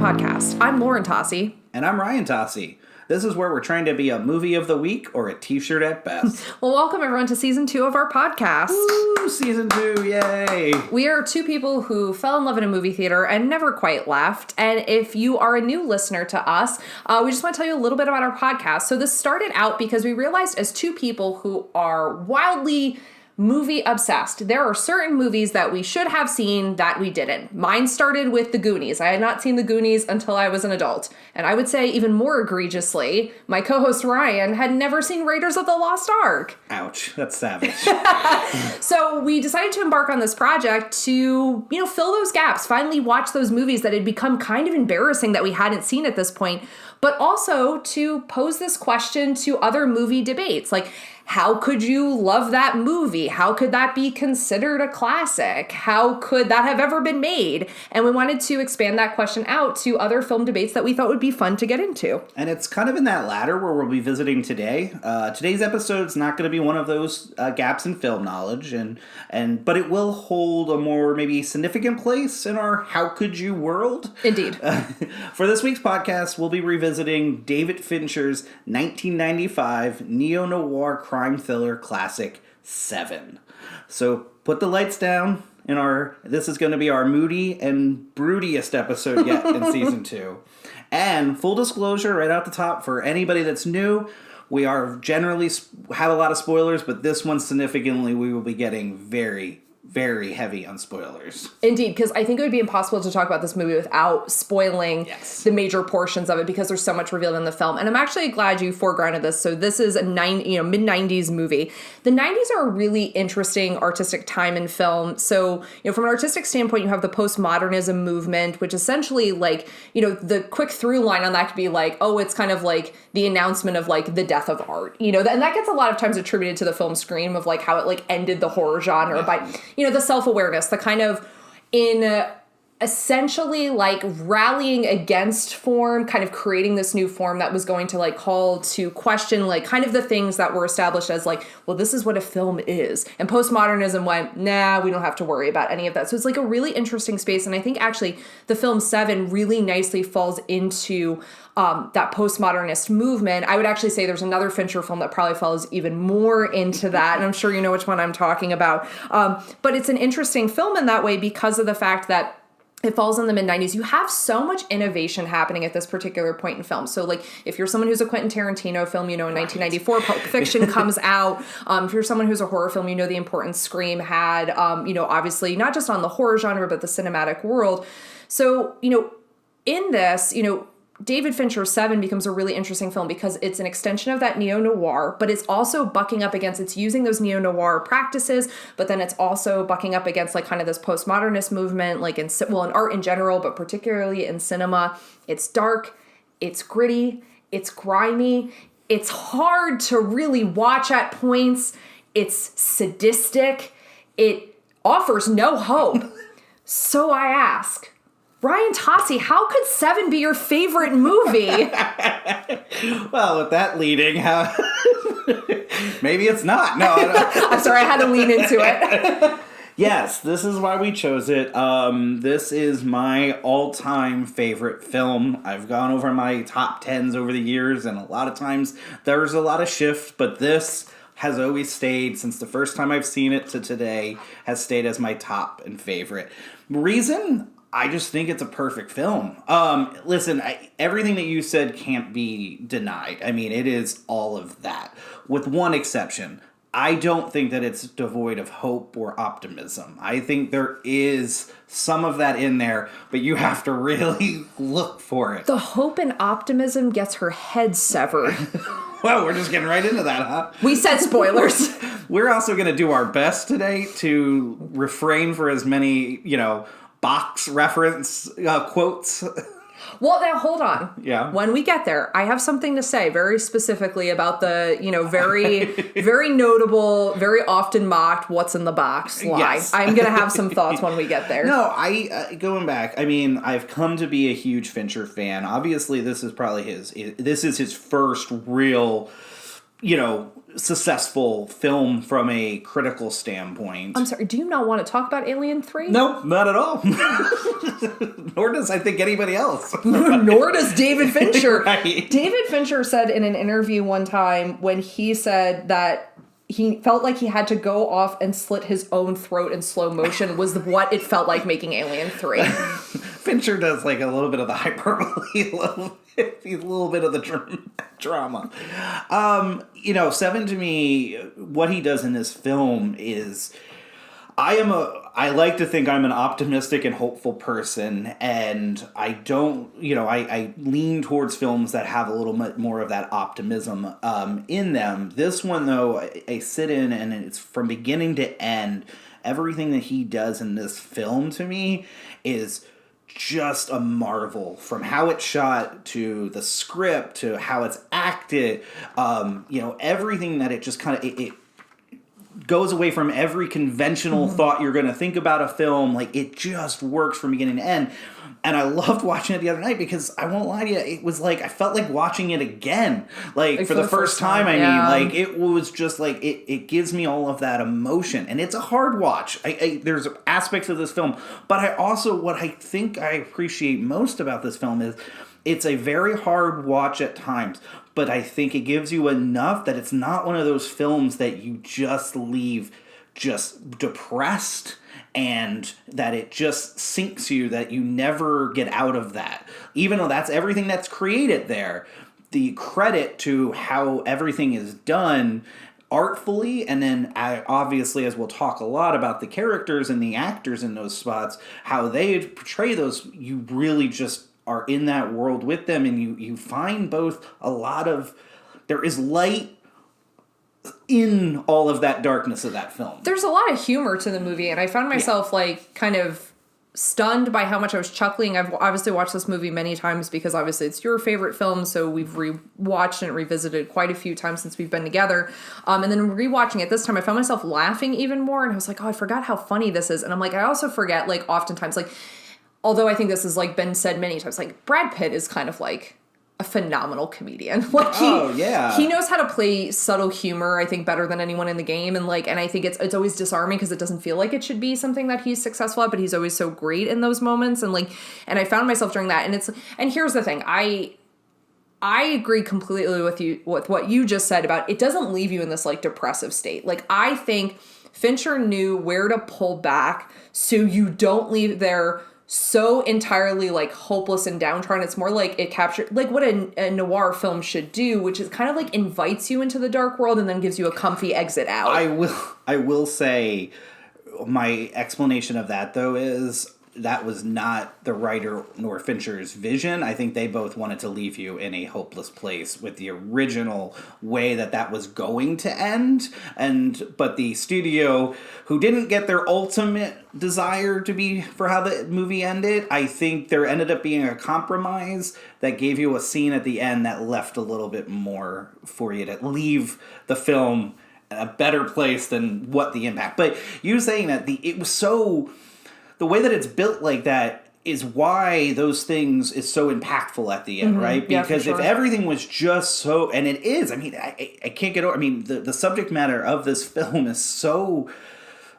podcast. I'm Lauren Tocci. And I'm Ryan Tocci. This is where we're trying to be a movie of the week or a t-shirt at best. Well, welcome everyone to season 2 of our podcast. Woo, season 2, yay! We are two people who fell in love in a movie theater and never quite left. And if you are a new listener to us, we just want to tell you a little bit about our podcast. So this started out because we realized as two people who are wildly movie obsessed, there are certain movies that we should have seen that we didn't. Mine started with The Goonies. I had not seen The Goonies until I was an adult. And I would say even more egregiously, my co-host Ryan had never seen Raiders of the Lost Ark. Ouch, that's savage. So we decided to embark on this project to, fill those gaps, finally watch those movies that had become kind of embarrassing that we hadn't seen at this point, but also to pose this question to other movie debates. Like, how could you love that movie? How could that be considered a classic? How could that have ever been made? And we wanted to expand that question out to other film debates that we thought would be fun to get into. And it's kind of in that ladder where we'll be visiting today. Today's episode's not going to be one of those gaps in film knowledge, but it will hold a more maybe significant place in our How Could You world. Indeed. For this week's podcast, we'll be revisiting David Fincher's 1995 neo-noir crime thriller classic, Seven. So put the lights down this is going to be our moody and broodiest episode yet in season 2. And full disclosure right out the top for anybody that's new, we are generally have a lot of spoilers, but this one significantly we will be getting very, very heavy on spoilers. Indeed, because I think it would be impossible to talk about this movie without spoiling the major portions of it because there's so much revealed in the film. And I'm actually glad you foregrounded this. So this is a mid-90s movie. The 90s are a really interesting artistic time in film. So, from an artistic standpoint, you have the Post-Modernism Movement, which essentially the quick through line on that could be it's kind of like the announcement of the death of art, and that gets a lot of times attributed to the film Scream of how it ended the horror genre by the self-awareness, the kind of essentially rallying against form, kind of creating this new form that was going to call to question kind of the things that were established as well, this is what a film is. And postmodernism went, nah, we don't have to worry about any of that. So it's a really interesting space. And I think actually the film Seven really nicely falls into that postmodernist movement. I would actually say there's another Fincher film that probably falls even more into that, and I'm sure you know which one I'm talking about. But it's an interesting film in that way because of the fact that it falls in the mid-90s. You have so much innovation happening at this particular point in film. So, if you're someone who's a Quentin Tarantino film, in 1994, Pulp Fiction comes out. If you're someone who's a horror film, the importance Scream had, obviously not just on the horror genre, but the cinematic world. So, in this, David Fincher's Seven becomes a really interesting film because it's an extension of that neo-noir, but it's also bucking up against, it's using those neo-noir practices, but then it's also bucking up against kind of this postmodernist movement, in art in general, but particularly in cinema. It's dark, it's gritty, it's grimy, it's hard to really watch at points, it's sadistic, it offers no hope. So I ask, Ryan Tocci, how could Seven be your favorite movie? Well, with that leading, maybe it's not. No, I'm sorry, I had to lean into it. Yes, this is why we chose it. This is my all-time favorite film. I've gone over my top 10s over the years, and a lot of times there's a lot of shift, but this has always stayed, since the first time I've seen it to today, has stayed as my top and favorite. Reason? I just think it's a perfect film. Listen, everything that you said can't be denied. I mean, it is all of that. With one exception, I don't think that it's devoid of hope or optimism. I think there is some of that in there, but you have to really look for it. The hope and optimism gets her head severed. Well, we're just getting right into that, huh? We said spoilers. We're also going to do our best today to refrain for as many, box reference quotes. Well, now hold on. Yeah. When we get there, I have something to say very specifically about the, very, very notable, very often mocked "what's in the box" lie. Yes. I'm going to have some thoughts when we get there. No, going back, I've come to be a huge Fincher fan. Obviously, this is probably his first real successful film from a critical standpoint. I'm sorry, do you not want to talk about Alien 3? No, not at all. Nor does I think anybody else. Nor does David Fincher. Right. David Fincher said in an interview one time when he said that he felt like he had to go off and slit his own throat in slow motion was what it felt like making Alien 3. Fincher does like a little bit of the hyperbole, a little bit of the drama. Seven to me, what he does in this film is, I like to think I'm an optimistic and hopeful person, and I don't, I lean towards films that have a little bit more of that optimism in them. This one, though, I sit in, and it's from beginning to end, everything that he does in this film to me is just a marvel, from how it's shot to the script to how it's acted. Everything that it just kind of it goes away from every conventional thought you're going to think about a film. Like, it just works from beginning to end. And I loved watching it the other night because, I won't lie to you, it was like I felt like watching it again. Like for the first time, like it was just like it gives me all of that emotion, and it's a hard watch. There's aspects of this film, but I also, what I think I appreciate most about this film is it's a very hard watch at times, but I think it gives you enough that it's not one of those films that you just leave just depressed, and that it just sinks you, that you never get out of that. Even though that's everything that's created there, the credit to how everything is done artfully, and then obviously, as we'll talk a lot about the characters and the actors in those spots, how they portray those, you really just are in that world with them, and you find both a lot of, there is light in all of that darkness of that film. There's a lot of humor to the movie, and I found myself like kind of stunned by how much I was chuckling. I've obviously watched this movie many times because obviously it's your favorite film, so we've rewatched and revisited quite a few times since we've been together. And then rewatching it this time, I found myself laughing even more, and I was like, oh, I forgot how funny this is. And I'm like, I also forget, like, oftentimes, like, although I think this has like been said many times, like, Brad Pitt is kind of like a phenomenal comedian. Like, he knows how to play subtle humor, I think, better than anyone in the game. And like, and I think it's always disarming because it doesn't feel like it should be something that he's successful at, but he's always so great in those moments. And like, and I found myself during that. And here's the thing, I agree completely with you, with what you just said about it doesn't leave you in this like depressive state. Like, I think Fincher knew where to pull back so you don't leave there so entirely like hopeless and downtrodden. It's more like it captured like what a noir film should do, which is kind of like invites you into the dark world and then gives you a comfy exit out. I will say my explanation of that, though, is that was not the writer nor Fincher's vision. I think they both wanted to leave you in a hopeless place with the original way that was going to end. But the studio, who didn't get their ultimate desire to be for how the movie ended, I think there ended up being a compromise that gave you a scene at the end that left a little bit more for you to leave the film in a better place than what the impact. But you saying that it was so... The way that it's built like that is why those things is so impactful at the end, right? Because if everything was just so... And it is. I mean, I can't get over... I mean, the subject matter of this film is so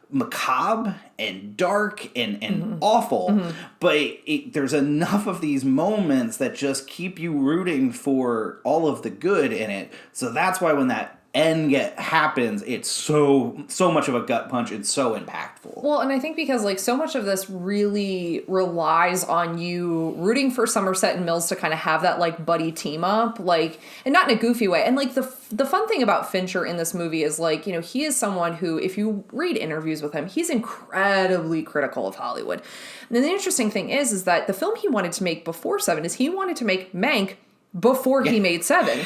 macabre and dark and awful. But there's enough of these moments that just keep you rooting for all of the good in it. So that's why when that end happens, it's so much of a gut punch and so impactful. Well, and I think because like so much of this really relies on you rooting for Somerset and Mills to kind of have that like buddy team up, like, and not in a goofy way. And like the fun thing about Fincher in this movie is like, you know, he is someone who, if you read interviews with him, he's incredibly critical of Hollywood. And then the interesting thing is that the film he wanted to make before Seven is he wanted to make Mank before he made Seven.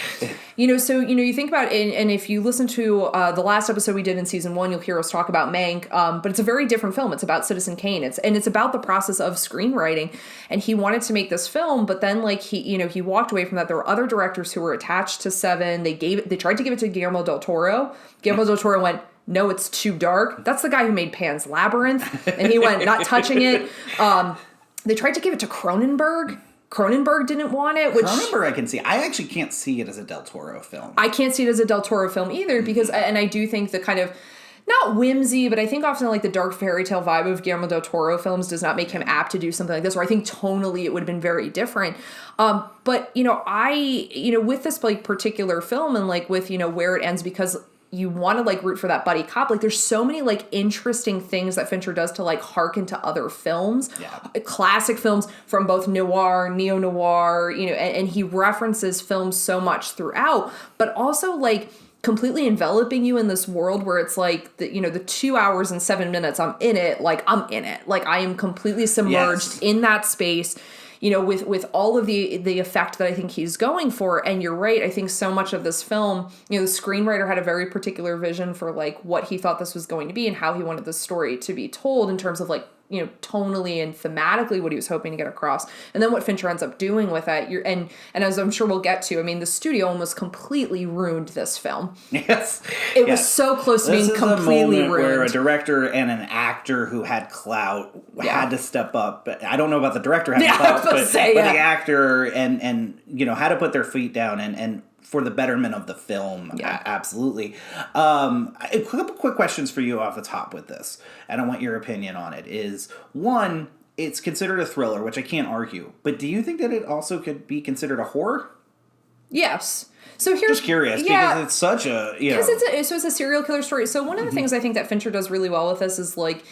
You know, so, you know, you think about it, and if you listen to the last episode we did in season 1, you'll hear us talk about Mank, but it's a very different film. It's about Citizen Kane. It's about the process of screenwriting, and he wanted to make this film, but then, like, he walked away from that. There were other directors who were attached to Seven. They tried to give it to Guillermo del Toro. Guillermo del Toro went, no, it's too dark. That's the guy who made Pan's Labyrinth, and he went, not touching it. They tried to give it to Cronenberg. Cronenberg didn't want it, which Cronenberg I can see. I actually can't see it as a Del Toro film. I can't see it as a Del Toro film either because, and I do think the kind of, not whimsy, but I think often like the dark fairy tale vibe of Guillermo del Toro films does not make him apt to do something like this, or I think tonally it would have been very different. But, with this like particular film and like with, where it ends, because you want to like root for that buddy cop, like there's so many like interesting things that Fincher does to like harken to other films, classic films from both noir, neo-noir, and he references films so much throughout, but also like completely enveloping you in this world where it's like the 2 hours and 7 minutes I'm in it, like I am completely submerged in that space, with all of the effect that I think he's going for. And you're right, I think so much of this film, the screenwriter had a very particular vision for like what he thought this was going to be and how he wanted the story to be told in terms of like tonally and thematically what he was hoping to get across. And then what Fincher ends up doing with it, and as I'm sure we'll get to, I mean, the studio almost completely ruined this film. Yes. It was so close to being completely ruined. Where a director and an actor who had clout had to step up. But I don't know about the director having clout, but the actor and had to put their feet down and for the betterment of the film. Absolutely. A couple quick questions for you off the top with this, and I want your opinion on it. Is one, it's considered a thriller, which I can't argue, but do you think that it also could be considered a horror? Yes. So here's just curious because it's such a it's a serial killer story. So one of the things I think that Fincher does really well with this is like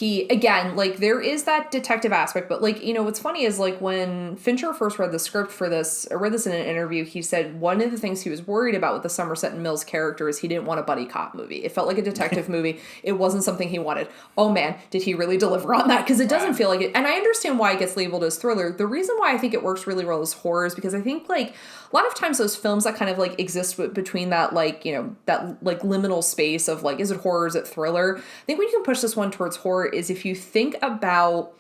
there is that detective aspect, but like, what's funny is like when Fincher first read the script for this, I read this in an interview, he said one of the things he was worried about with the Somerset and Mills character is he didn't want a buddy cop movie. It felt like a detective movie. It wasn't something he wanted. Oh man, did he really deliver on that? Because it doesn't feel like it. And I understand why it gets labeled as thriller. The reason why I think it works really well as horror is because I think like a lot of times those films that kind of like exist between that like, that like liminal space of like, is it horror, is it thriller? I think when you can push this one towards horror is if you think about,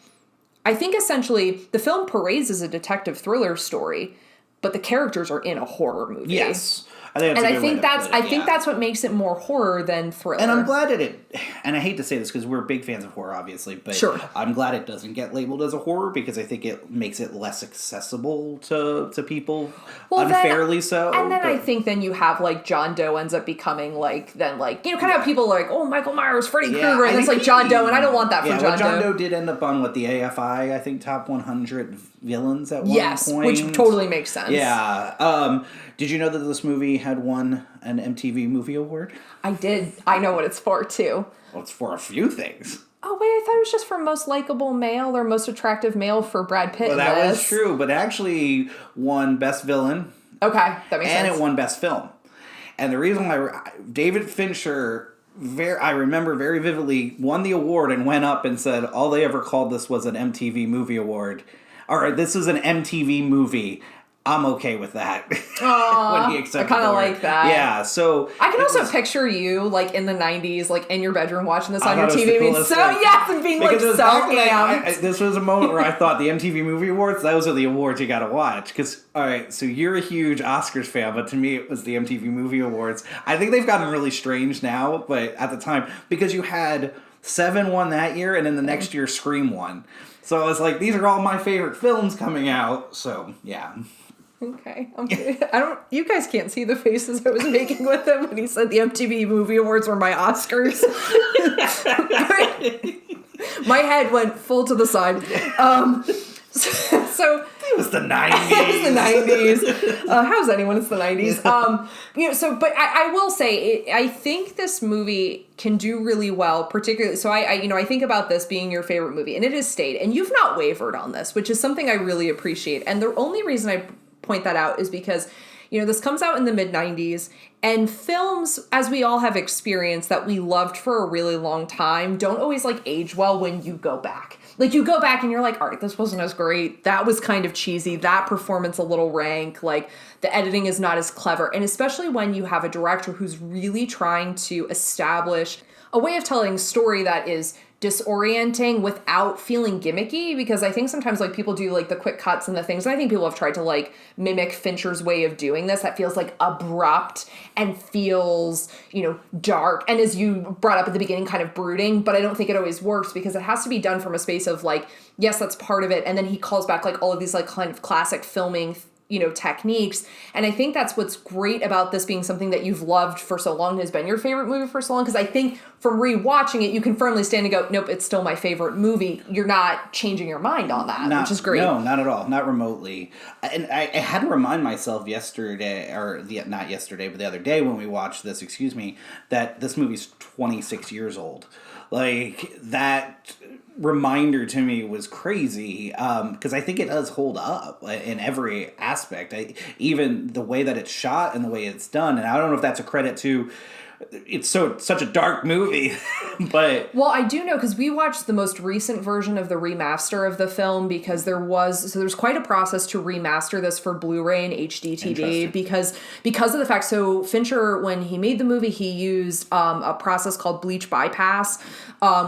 I think essentially the film parades as a detective thriller story, but the characters are in a horror movie. Yes. I think that's what makes it more horror than thriller. And I'm glad that and I hate to say this because we're big fans of horror, obviously, but I'm glad it doesn't get labeled as a horror because I think it makes it less accessible to people, unfairly so. And then I think then you have like John Doe ends up becoming like, kind of how people are like, oh, Michael Myers, Freddy Krueger, and it's like John Doe, and I don't want that for John Doe. John Doe did end up on the AFI, I think, top 100 villains at one point. Yes, which totally makes sense. Yeah. Did you know that this movie had won an MTV Movie Award? I did. I know what it's for, too. Well, it's for a few things. Oh, wait, I thought it was just for most likable male or most attractive male for Brad Pitt. Well, that was true, but it actually won Best Villain. Okay, that makes sense. And it won Best Film. And the reason why David Fincher, I remember very vividly, won the award and went up and said all they ever called this was an MTV Movie Award. Or this is an MTV movie. I'm okay with that. When he accepted I kind of like that. Yeah, so I can also picture you like in the 90s, like in your bedroom watching this on your TV. And being like so amped. This was a moment where I thought the MTV Movie Awards, those are the awards you got to watch. Because, all right, so you're a huge Oscars fan, but to me it was the MTV Movie Awards. I think they've gotten really strange now, but at the time, because you had Seven won that year, and then the next year Scream won. So I was like, these are all my favorite films coming out. So yeah. Okay. You guys can't see the faces I was making with him when he said the MTV Movie Awards were my Oscars. My head went full to the side. So it was the 90s. It was the 90s. How's anyone? It's the 90s. But I will say, I think this movie can do really well, particularly. So I think about this being your favorite movie, and it has stayed, and you've not wavered on this, which is something I really appreciate. And the only reason I point that out is because this comes out in the mid-90s, and films, as we all have experienced, that we loved for a really long time don't always like age well when you go back. Like you go back and you're like, all right, this wasn't as great. That was kind of cheesy. That performance a little rank. Like the editing is not as clever. And especially when you have a director who's really trying to establish a way of telling story that is disorienting without feeling gimmicky, because I think sometimes like people do like the quick cuts and the things, and I think people have tried to like mimic Fincher's way of doing this that feels like abrupt and feels, you know, dark, and as you brought up at the beginning, kind of brooding, but I don't think it always works because it has to be done from a space of like, yes, that's part of it, and then he calls back like all of these like kind of classic filming, you know, techniques. And I think that's what's great about this being something that you've loved for so long, has been your favorite movie for so long, because I think from rewatching it, you can firmly stand and go, nope, it's still my favorite movie. You're not changing your mind on that, which is great. No, not at all. Not remotely. And I had to remind myself yesterday, not yesterday, but the other day when we watched this, that this movie's 26 years old. Like, that reminder to me was crazy, because I think it does hold up in every aspect. Even the way that it's shot and the way it's done. And I don't know if that's a credit to... It's such a dark movie, but... Well, I do know, because we watched the most recent version of the remaster of the film, because there's quite a process to remaster this for Blu-ray and HD TV, because of the fact, so Fincher, when he made the movie, he used a process called Bleach Bypass,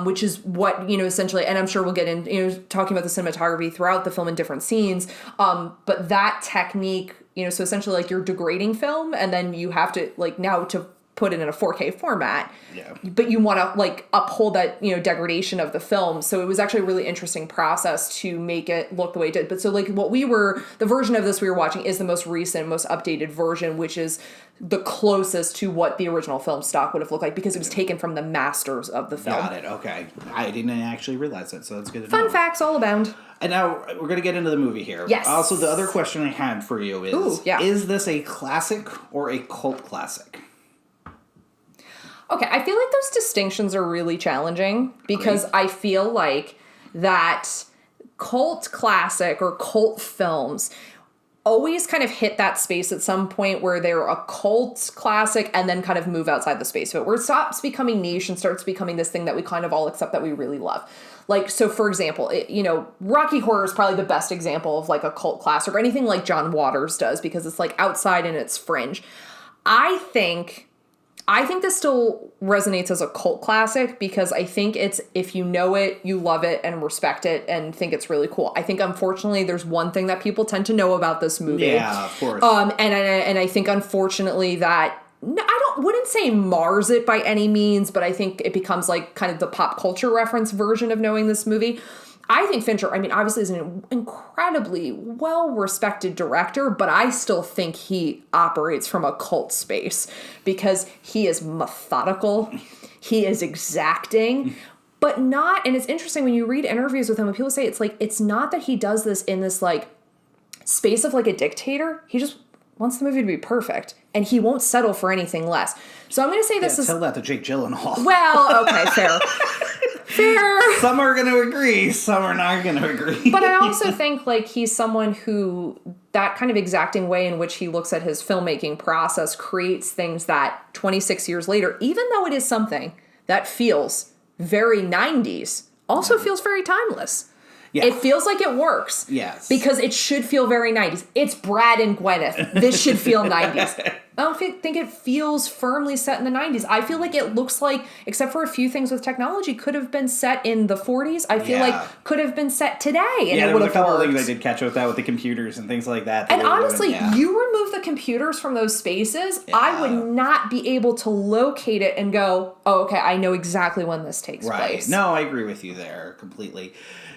which is what, you know, essentially, and I'm sure we'll get in, you know, talking about the cinematography throughout the film in different scenes, but that technique, you know, so essentially like you're degrading film, and then you have to, like, now to put it in a 4K format, but you want to like uphold that, you know, degradation of the film. So it was actually a really interesting process to make it look the way it did. But so like the version of this we were watching is the most recent, most updated version, which is the closest to what the original film stock would have looked like, because it was taken from the masters of the film. Got it. Okay. I didn't actually realize that, so that's good to know. Fun facts all abound. And now we're going to get into the movie here. Yes. Also, the other question I had for you is, is this a classic or a cult classic? Okay, I feel like those distinctions are really challenging, because I feel like that cult classic or cult films always kind of hit that space at some point where they're a cult classic and then kind of move outside the space of it, where it stops becoming niche and starts becoming this thing that we kind of all accept that we really love. Like, so for example, you know, Rocky Horror is probably the best example of like a cult classic, or anything like John Waters does, because it's like outside and it's fringe. I think this still resonates as a cult classic, because I think it's, if you know it, you love it and respect it and think it's really cool. I think, unfortunately, there's one thing that people tend to know about this movie. Yeah, of course. And I think, unfortunately, that wouldn't say mars it by any means, but I think it becomes like kind of the pop culture reference version of knowing this movie. I think Fincher, I mean, obviously is an incredibly well-respected director, but I still think he operates from a cult space, because he is methodical, he is exacting, but not, and it's interesting when you read interviews with him, and people say it's like, it's not that he does this in this like space of like a dictator, he just wants the movie to be perfect, and he won't settle for anything less. So I'm going to say this is... Tell that to Jake Gyllenhaal. Well, okay, fair. Fair. Some are going to agree, some are not going to agree. But I also think like he's someone who, that kind of exacting way in which he looks at his filmmaking process creates things that 26 years later, even though it is something that feels very 90s, also feels very timeless. Yeah. It feels like it works. Yes. Because it should feel very 90s. It's Brad and Gwyneth. This should feel 90s. I don't think it feels firmly set in the 90s. I feel like it looks like, except for a few things with technology, could have been set in the 40s. I feel like could have been set today, and it would have worked. Yeah, there was a couple of things I did catch up with that, with the computers and things like that. And honestly, you remove the computers from those spaces, I would not be able to locate it and go, oh, okay, I know exactly when this takes place. No, I agree with you there completely.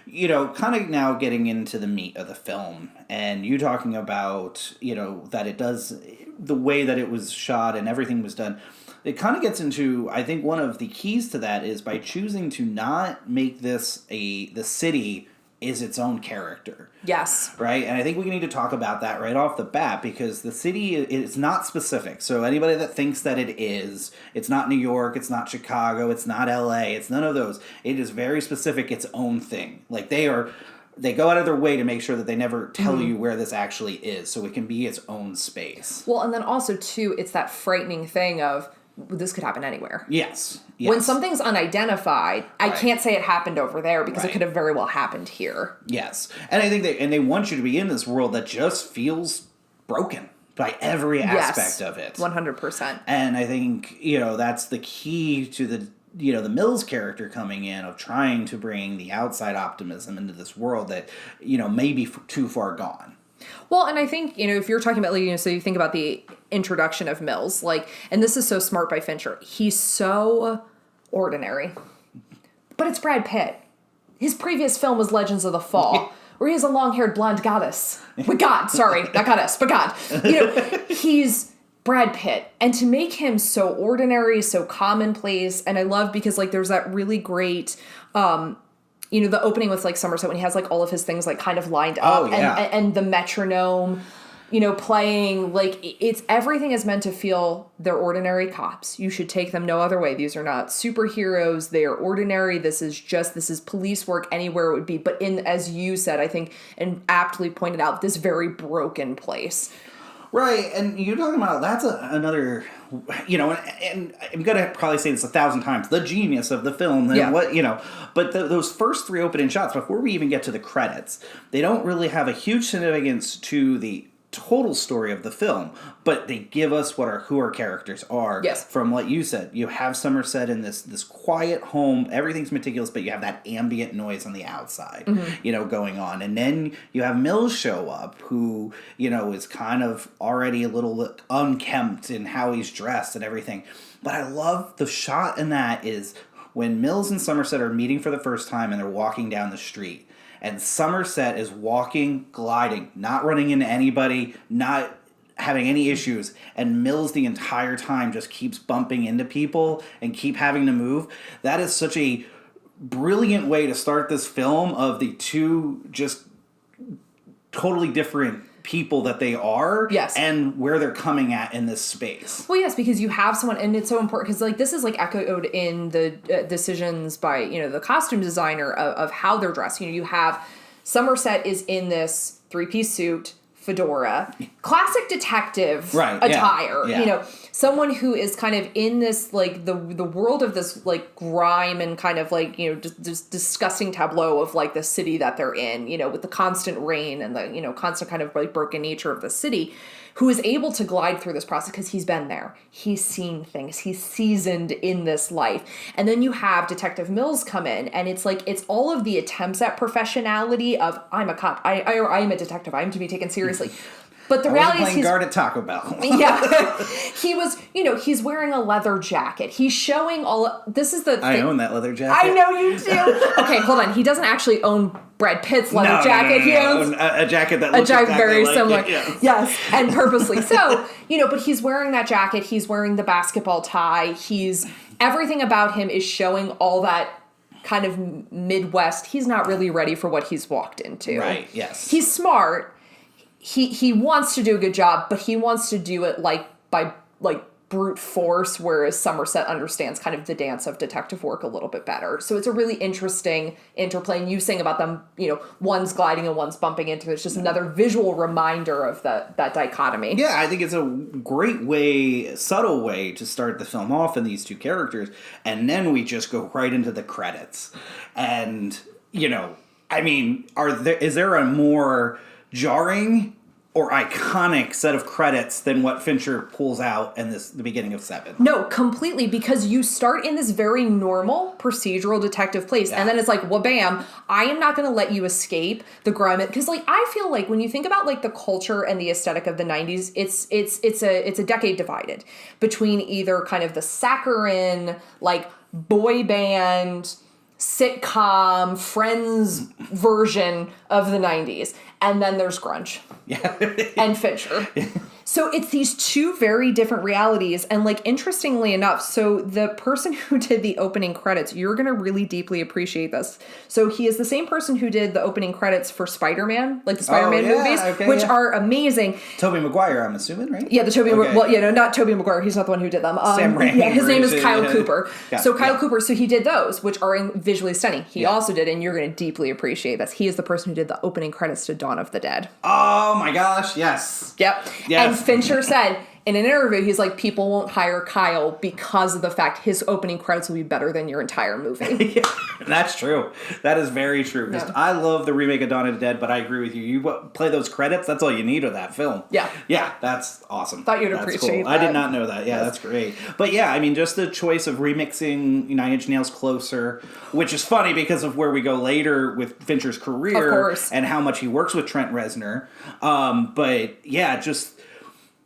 You know, kind of now getting into the meat of the film, and you talking about, you know, that it does, the way that it was shot and everything was done, it kind of gets into, I think one of the keys to that is by choosing to not make this the city is its own character. Yes. Right? And I think we need to talk about that right off the bat, because the city is not specific. So anybody that thinks that it is, it's not New York, it's not Chicago, it's not LA, it's none of those. It is very specific, its own thing. Like they go out of their way to make sure that they never tell you where this actually is, so it can be its own space. Well, and then also, too, it's that frightening thing of, this could happen anywhere. Yes. When something's unidentified, I can't say it happened over there, because it could have very well happened here. Yes. And I think they want you to be in this world that just feels broken by every aspect of it. 100%. And I think, you know, that's the key to the Mills character coming in of trying to bring the outside optimism into this world that, may be too far gone. Well, and I think, if you're talking about, so you think about the introduction of Mills, and this is so smart by Fincher. He's so ordinary. But it's Brad Pitt. His previous film was Legends of the Fall, where he has a long-haired blonde goddess. But God, sorry, not goddess, but God. He's Brad Pitt. And to make him so ordinary, so commonplace, and I love because, there's that really great... the opening with Somerset when he has all of his things kind of lined up. Oh, yeah. And the metronome, playing it's everything is meant to feel they're ordinary cops. You should take them no other way. These are not superheroes. They are ordinary. This is police work anywhere it would be. But as you said, I think, and aptly pointed out, this very broken place. Right, and you're talking about, that's another, and I'm going to probably say this 1,000 times, the genius of the film, and but those first 3 opening shots, before we even get to the credits, they don't really have a huge significance to the total story of the film, but they give us who our characters are. Yes. From what you said, you have Somerset in this quiet home, everything's meticulous, but you have that ambient noise on the outside, going on. And then you have Mills show up, who, is kind of already a little unkempt in how he's dressed and everything. But I love the shot in that is when Mills and Somerset are meeting for the first time and they're walking down the street. And Somerset is walking, gliding, not running into anybody, not having any issues. And Mills the entire time just keeps bumping into people and keep having to move. That is such a brilliant way to start this film of the two just totally different people that they are, yes, and where they're coming at in this space. Well, yes, because you have someone, and it's so important because this is echoed in the decisions by the costume designer of how they're dressed. You have Somerset is in this 3-piece suit, fedora, classic detective attire. Yeah. Someone who is kind of in this the world of this grime and kind of just disgusting tableau of the city that they're in, with the constant rain and the constant kind of broken nature of the city, who is able to glide through this process because he's been there. He's seen things. He's seasoned in this life. And then you have Detective Mills come in, and it's it's all of the attempts at professionality of, I'm a cop. I am a detective. I am to be taken seriously. But the reality is playing guard at Taco Bell. Yeah. He was, he's wearing a leather jacket. He's showing this is the thing. I own that leather jacket. I know you do. Okay, hold on. He doesn't actually own Brad Pitt's leather jacket. No. He owns a jacket that looks exactly very like similar. it, yes. Yes, and purposely so. But he's wearing that jacket. He's wearing the basketball tie. Everything about him is showing all that kind of Midwest. He's not really ready for what he's walked into. Right, yes. He's smart. He wants to do a good job, but he wants to do it by brute force, whereas Somerset understands kind of the dance of detective work a little bit better. So it's a really interesting interplay. And you saying about them, one's gliding and one's bumping into it. It's just another visual reminder of that dichotomy. Yeah, I think it's a great way, subtle way to start the film off in these two characters. And then we just go right into the credits. And, is there a more jarring or iconic set of credits than what Fincher pulls out in the beginning of Seven? No, completely, because you start in this very normal procedural detective place, and then it's well, bam, I am not going to let you escape the grime. Because I feel when you think about the culture and the aesthetic of the 90s, it's a decade divided between either kind of the saccharine, boy band, sitcom, Friends version of the 90s. And then there's grunge. Yeah. And Fincher. So it's these two very different realities. And interestingly enough, so the person who did the opening credits, you're going to really deeply appreciate this. So he is the same person who did the opening credits for Spider-Man, the Spider-Man movies, which are amazing. Tobey Maguire, I'm assuming, right? Yeah, the Tobey, not Tobey Maguire. He's not the one who did them. Sam Raimi. Yeah, his name is Kyle Cooper. Yeah, Kyle Cooper, so he did those, which are visually stunning. He also did, and you're going to deeply appreciate this. He is the person who did the opening credits to Dawn of the Dead. Oh my gosh, yes. Yep. Yes. And Fincher said, in an interview, he's like, people won't hire Kyle because of the fact his opening credits will be better than your entire movie. Yeah, that's true. That is very true. Because I love the remake of Dawn of the Dead, but I agree with you. You play those credits, that's all you need of that film. Yeah. Yeah, that's awesome. Thought you'd that's appreciate cool. that. I did not know that. Yeah, that's great. But yeah, I mean, just the choice of remixing Nine Inch Nails Closer, which is funny because of where we go later with Fincher's career. Of course. And how much he works with Trent Reznor. But yeah, just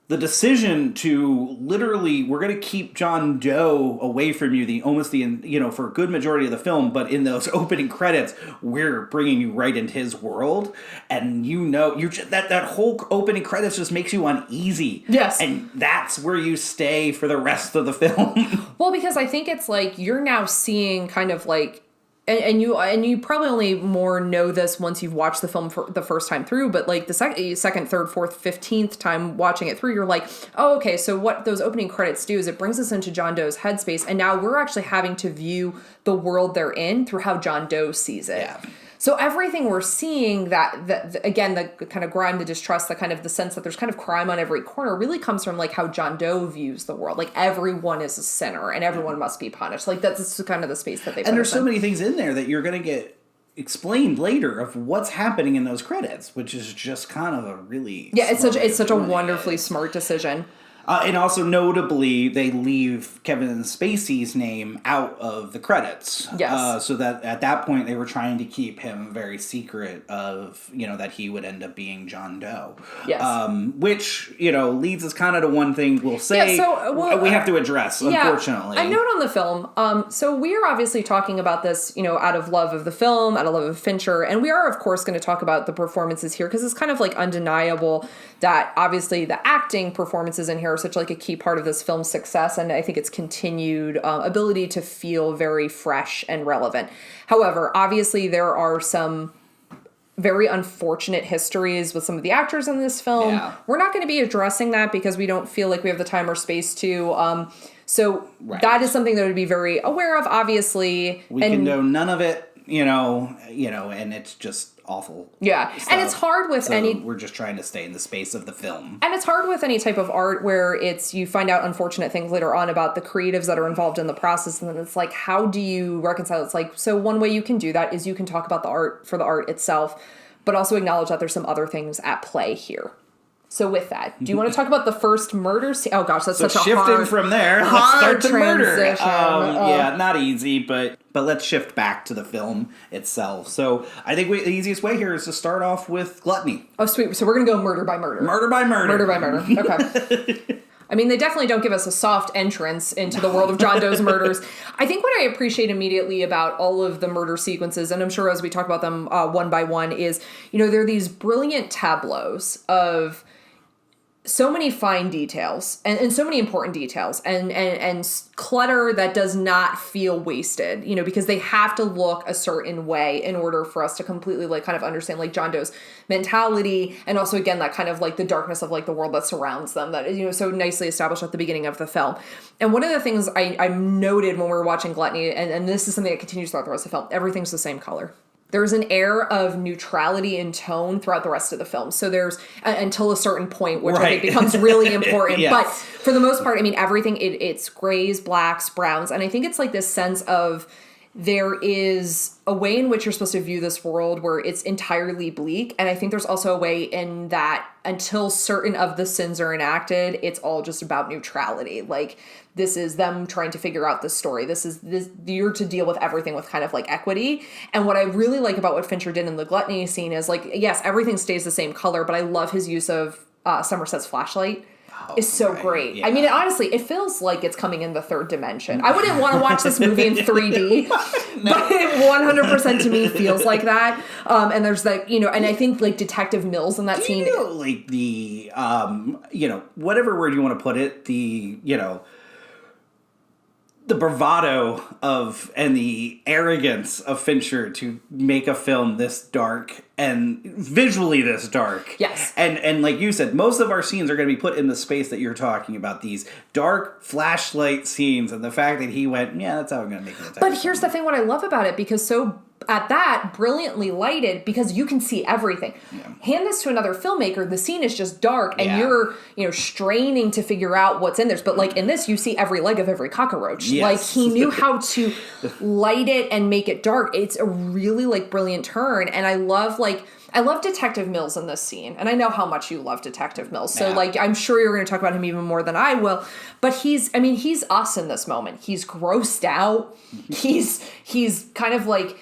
the decision to literally, we're going to keep John Doe away from you for a good majority of the film, but in those opening credits, we're bringing you right into his world, and that whole opening credits just makes you uneasy. Yes. And that's where you stay for the rest of the film. Well, because I think it's like you're now seeing kind of like, and you probably only more know this once you've watched the film for the first time through, but like the second, third, fourth, 15th time watching it through, you're like, oh, okay, so what those opening credits do is it brings us into John Doe's headspace, and now we're actually having to view the world they're in through how John Doe sees it. Yeah. So everything we're seeing that again, the kind of grime, the distrust, the kind of the sense that there's kind of crime on every corner really comes from like how John Doe views the world. Like everyone is a sinner and everyone must be punished. Like that's kind of the space that they put. And there's so many things in there that you're going to get explained later of what's happening in those credits, which is just kind of a really it's such a wonderfully smart decision. And also, notably, they leave Kevin Spacey's name out of the credits. Yes. So that at that point, they were trying to keep him very secret of, that he would end up being John Doe. Yes. Which, leads us kind of to one thing we'll say we have to address, unfortunately. A note on the film. So we are obviously talking about this, out of love of the film, out of love of Fincher. And we are, of course, going to talk about the performances here because it's kind of like undeniable that obviously the acting performances in here are such like a key part of this film's success, and I think its continued ability to feel very fresh and relevant. However, obviously there are some very unfortunate histories with some of the actors in this film. Yeah. We're not going to be addressing that because we don't feel like we have the time or space to. So that is something that would be very aware of, obviously. We can know none of it, and it's just awful. Yeah. stuff. And it's hard with we're just trying to stay in the space of the film. And it's hard with any type of art where you find out unfortunate things later on about the creatives that are involved in the process, and then it's like, how do you reconcile? It's like, so one way you can do that is you can talk about the art for the art itself, but also acknowledge that there's some other things at play here. So with that, do you want to talk about the first murder scene? Oh gosh, that's such a shifting from there, let's start to murder. Transition. Not easy, but let's shift back to the film itself. So I think the easiest way here is to start off with Gluttony. Oh, sweet. So we're going to go murder by murder. Murder by murder. Murder by murder. Okay. I mean, they definitely don't give us a soft entrance into the world of John Doe's murders. I think what I appreciate immediately about all of the murder sequences, and I'm sure as we talk about them one by one, is, there are these brilliant tableaus of so many fine details and so many important details and clutter that does not feel wasted, because they have to look a certain way in order for us to completely kind of understand John Doe's mentality, and also again that kind of the darkness of the world that surrounds them that is so nicely established at the beginning of the film. And one of the things I noted when we were watching Gluttony, and this is something that continues throughout the rest of the film, everything's the same color. There's an air of neutrality in tone throughout the rest of the film. So there's, until a certain point, which I think becomes really important. Yes. But for the most part, I mean, everything, it's grays, blacks, browns. And I think it's this sense of there is a way in which you're supposed to view this world where it's entirely bleak. And I think there's also a way in that until certain of the sins are enacted, it's all just about neutrality. This is them trying to figure out the story. You're to deal with everything with kind of equity. And what I really like about what Fincher did in the Gluttony scene is yes, everything stays the same color, but I love his use of Somerset's flashlight. Is so great. Yeah. I mean, honestly, it feels like it's coming in the third dimension. I wouldn't want to watch this movie in 3D, no. But it 100% to me feels like that. And there's and I think Detective Mills in that scene. The whatever word you want to put it, the bravado of and the arrogance of Fincher to make a film this dark and visually this dark. Yes. And like you said, most of our scenes are going to be put in the space that you're talking about, these dark flashlight scenes, and the fact that he went, yeah, that's how I'm going to make it. But here's the thing, what I love about it, because so at that, brilliantly lighted because you can see everything. Hand this to another filmmaker, the scene is just dark and you're, straining to figure out what's in there. But like in this, you see every leg of every cockroach. Yes. Like he knew how to light it and make it dark. It's a really like brilliant turn. And I love Detective Mills in this scene. And I know how much you love Detective Mills. So like, I'm sure you're going to talk about him even more than I will. But he's us in this moment. He's grossed out. He's kind of like,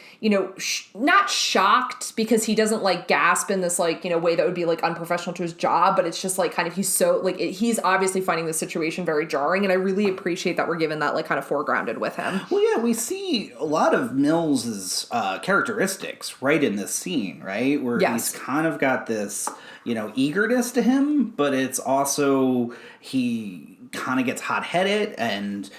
not shocked because he doesn't like gasp in this like, way that would be like unprofessional to his job, but it's just like kind of, he's so like, he's obviously finding the situation very jarring. And I really appreciate that we're given that like kind of foregrounded with him. Well, yeah, we see a lot of Mills's characteristics right in this scene, right? Where he's kind of got this, eagerness to him, but it's also, he kind of gets hot-headed and,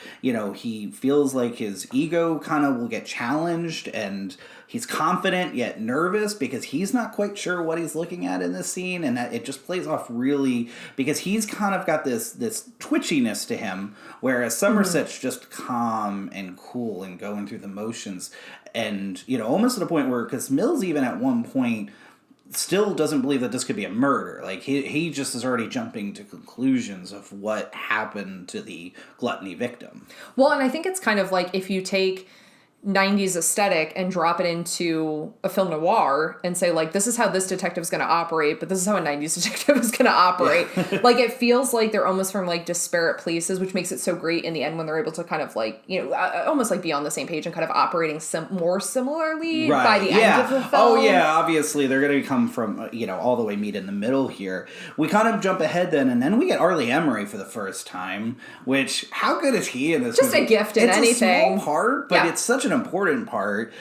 he feels like his ego kind of will get challenged and he's confident yet nervous because he's not quite sure what he's looking at in this scene, and that it just plays off really because he's kind of got this twitchiness to him, whereas Somerset's just calm and cool and going through the motions and, almost to the point where, because Mills even at one point still doesn't believe that this could be a murder. Like, he just is already jumping to conclusions of what happened to the gluttony victim. Well, and I think it's kind of like if you take 90s aesthetic and drop it into a film noir and say, like, this is how this detective is going to operate, but this is how a 90s detective is going to operate. Like, it feels like they're almost from, like, disparate places, which makes it so great in the end when they're able to kind of, like, almost, like, be on the same page and kind of operating more similarly by the end of the film. Oh, yeah, obviously, they're going to come from, all the way meet in the middle here. We kind of jump ahead then, and then we get Arlie Emery for the first time, which, how good is he in this Just movie? A gift in anything. It's a small part, but it's such an important part,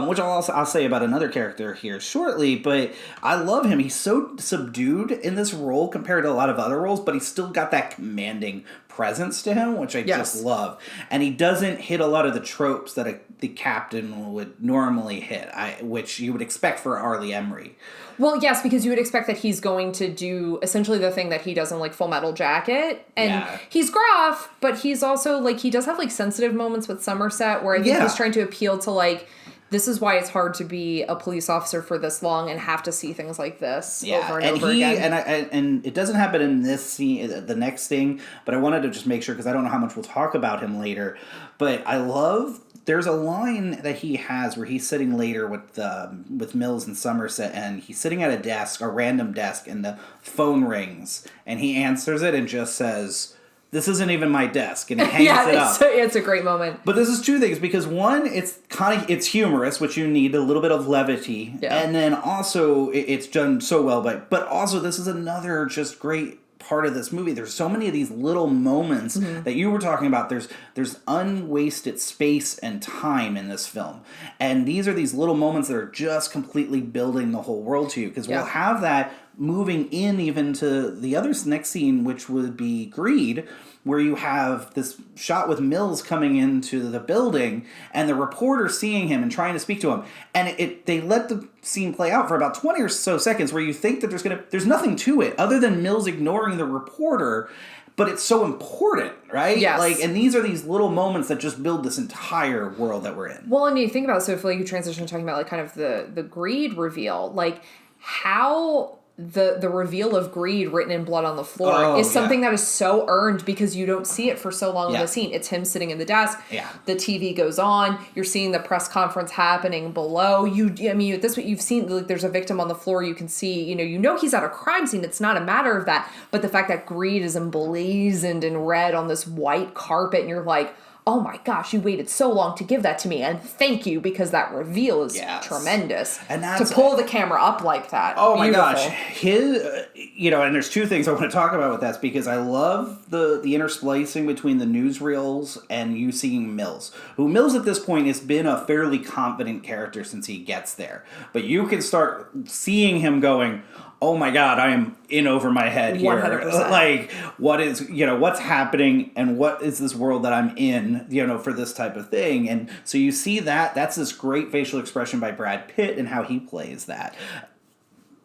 which I'll say about another character here shortly, but I love him. He's so subdued in this role compared to a lot of other roles, but he's still got that commanding presence to him, which I just love. And he doesn't hit a lot of the tropes that the captain would normally hit, which you would expect for Arlie Emery. Well, yes, because you would expect that he's going to do essentially the thing that he does in, like, Full Metal Jacket. And he's gruff, but he's also, like, he does have, like, sensitive moments with Somerset where I think he's trying to appeal to, like, this is why it's hard to be a police officer for this long and have to see things like this over and over again. And it doesn't happen in this scene, the next thing, but I wanted to just make sure, because I don't know how much we'll talk about him later, but I love... There's a line that he has where he's sitting later with Mills and Somerset, and he's sitting at a desk, a random desk, and the phone rings, and he answers it and just says, "This isn't even my desk," and he hangs it up. It's a great moment. But this is two things, because one, it's humorous, which you need a little bit of levity, and then also it's done so well. But also this is another just great part of this movie. There's so many of these little moments that you were talking about. There's unwasted space and time in this film, and these are these little moments that are just completely building the whole world to you, because we'll have that moving in even to the other next scene, which would be Greed, where you have this shot with Mills coming into the building and the reporter seeing him and trying to speak to him. And they let the scene play out for about 20 or so seconds where you think that there's nothing to it other than Mills ignoring the reporter, but it's so important, right? Yes. Like, and these are these little moments that just build this entire world that we're in. Well, and you think about it, so if like you transition to talking about like kind of the Greed reveal, like how the reveal of Greed written in blood on the floor is something that is so earned because you don't see it for so long in the scene. It's him sitting in the desk. Yeah. The TV goes on. You're seeing the press conference happening below. At this point, you've seen, like, there's a victim on the floor. You can see, you know he's at a crime scene. It's not a matter of that. But the fact that Greed is emblazoned in red on this white carpet, and you're like, oh my gosh, you waited so long to give that to me, and thank you, because that reveal is tremendous. And that's, to pull the camera up like that. Oh my gosh. And there's two things I want to talk about with that, because I love the intersplicing between the newsreels and you seeing Mills, who Mills at this point has been a fairly confident character since he gets there. But you can start seeing him going, oh my God, I am in over my head here. 100%. Like, what is, what's happening, and what is this world that I'm in, for this type of thing. And so you see that's this great facial expression by Brad Pitt and how he plays that.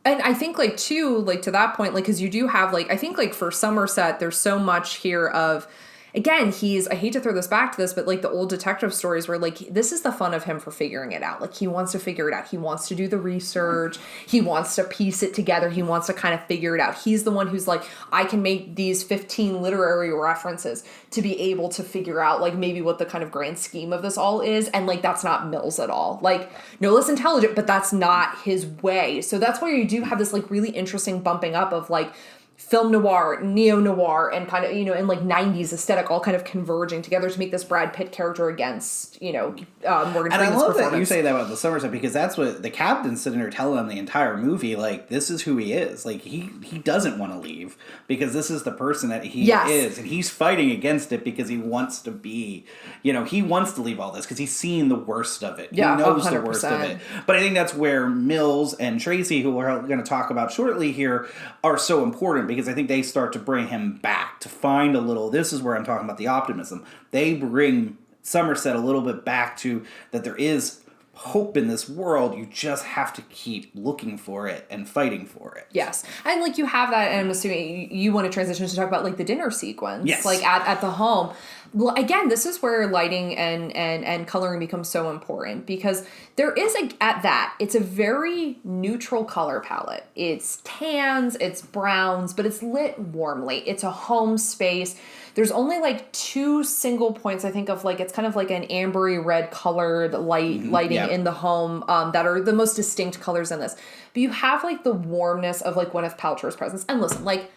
And I think, like, too, like, to that point, like, because you do have, like, I think, like, for Somerset, there's so much here of, again, I hate to throw this back to this, but like the old detective stories where like, this is the fun of him for figuring it out. Like he wants to figure it out. He wants to do the research. He wants to piece it together. He wants to kind of figure it out. He's the one who's like, I can make these 15 literary references to be able to figure out like maybe what the kind of grand scheme of this all is. And like, that's not Mills at all. Like no less intelligent, but that's not his way. So that's why you do have this like really interesting bumping up of like, film noir, neo-noir, and kind of, in like 90s aesthetic all kind of converging together to make this Brad Pitt character against, Morgan Freeman's And I love performance. that you say that about the Somerset, because that's what the captain's sitting there telling him the entire movie, like, this is who he is. Like, he doesn't want to leave, because this is the person that he is, and he's fighting against it because he wants to be, he wants to leave all this, because he's seen the worst of it. Yeah, he knows 100%. the worst of it. But I think that's where Mills and Tracy, who we're going to talk about shortly here, are so important, because I think they start to bring him back to find a little, this is where I'm talking about the optimism. They bring Somerset a little bit back to that there is hope in this world. You just have to keep looking for it and fighting for it. Yes. And like you have that, and I'm assuming you want to transition to talk about like the dinner sequence. Yes. Like at the home. Well, again, this is where lighting and coloring becomes so important, because there is it's a very neutral color palette. It's tans, it's browns, but it's lit warmly. It's a home space. There's only like 2 single points, I think, of like, it's kind of like an ambery red colored lighting in the home that are the most distinct colors in this. But you have like the warmness of like Gwyneth Paltrow's presence. And listen, like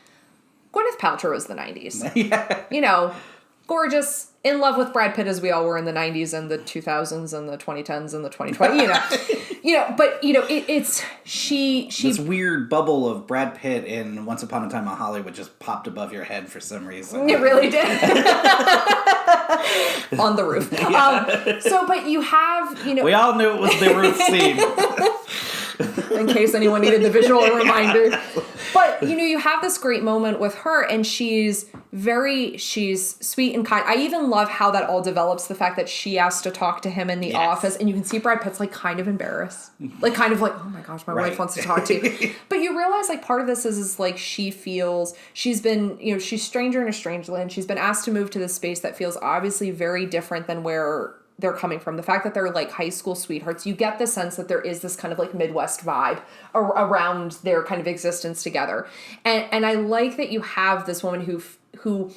Gwyneth Paltrow was the 90s. Yeah. Gorgeous, in love with Brad Pitt as we all were in the 90s and the 2000s and the 2010s and the 2020, but it's she this weird bubble of Brad Pitt in Once Upon a Time in Hollywood just popped above your head for some reason. It really did. On the roof. But you have, we all knew it was the roof scene. In case anyone needed the visual reminder. But, you have this great moment with her, and she's sweet and kind. I even love how that all develops, the fact that she has to talk to him in the office, and you can see Brad Pitt's like kind of embarrassed. Like kind of like, oh my gosh, my wife wants to talk to you. But you realize like part of this is like she feels, she's been, she's stranger in a strange land. She's been asked to move to this space that feels obviously very different than where they're coming from. The fact that they're like high school sweethearts, you get the sense that there is this kind of like Midwest vibe around their kind of existence together. And I like that you have this woman who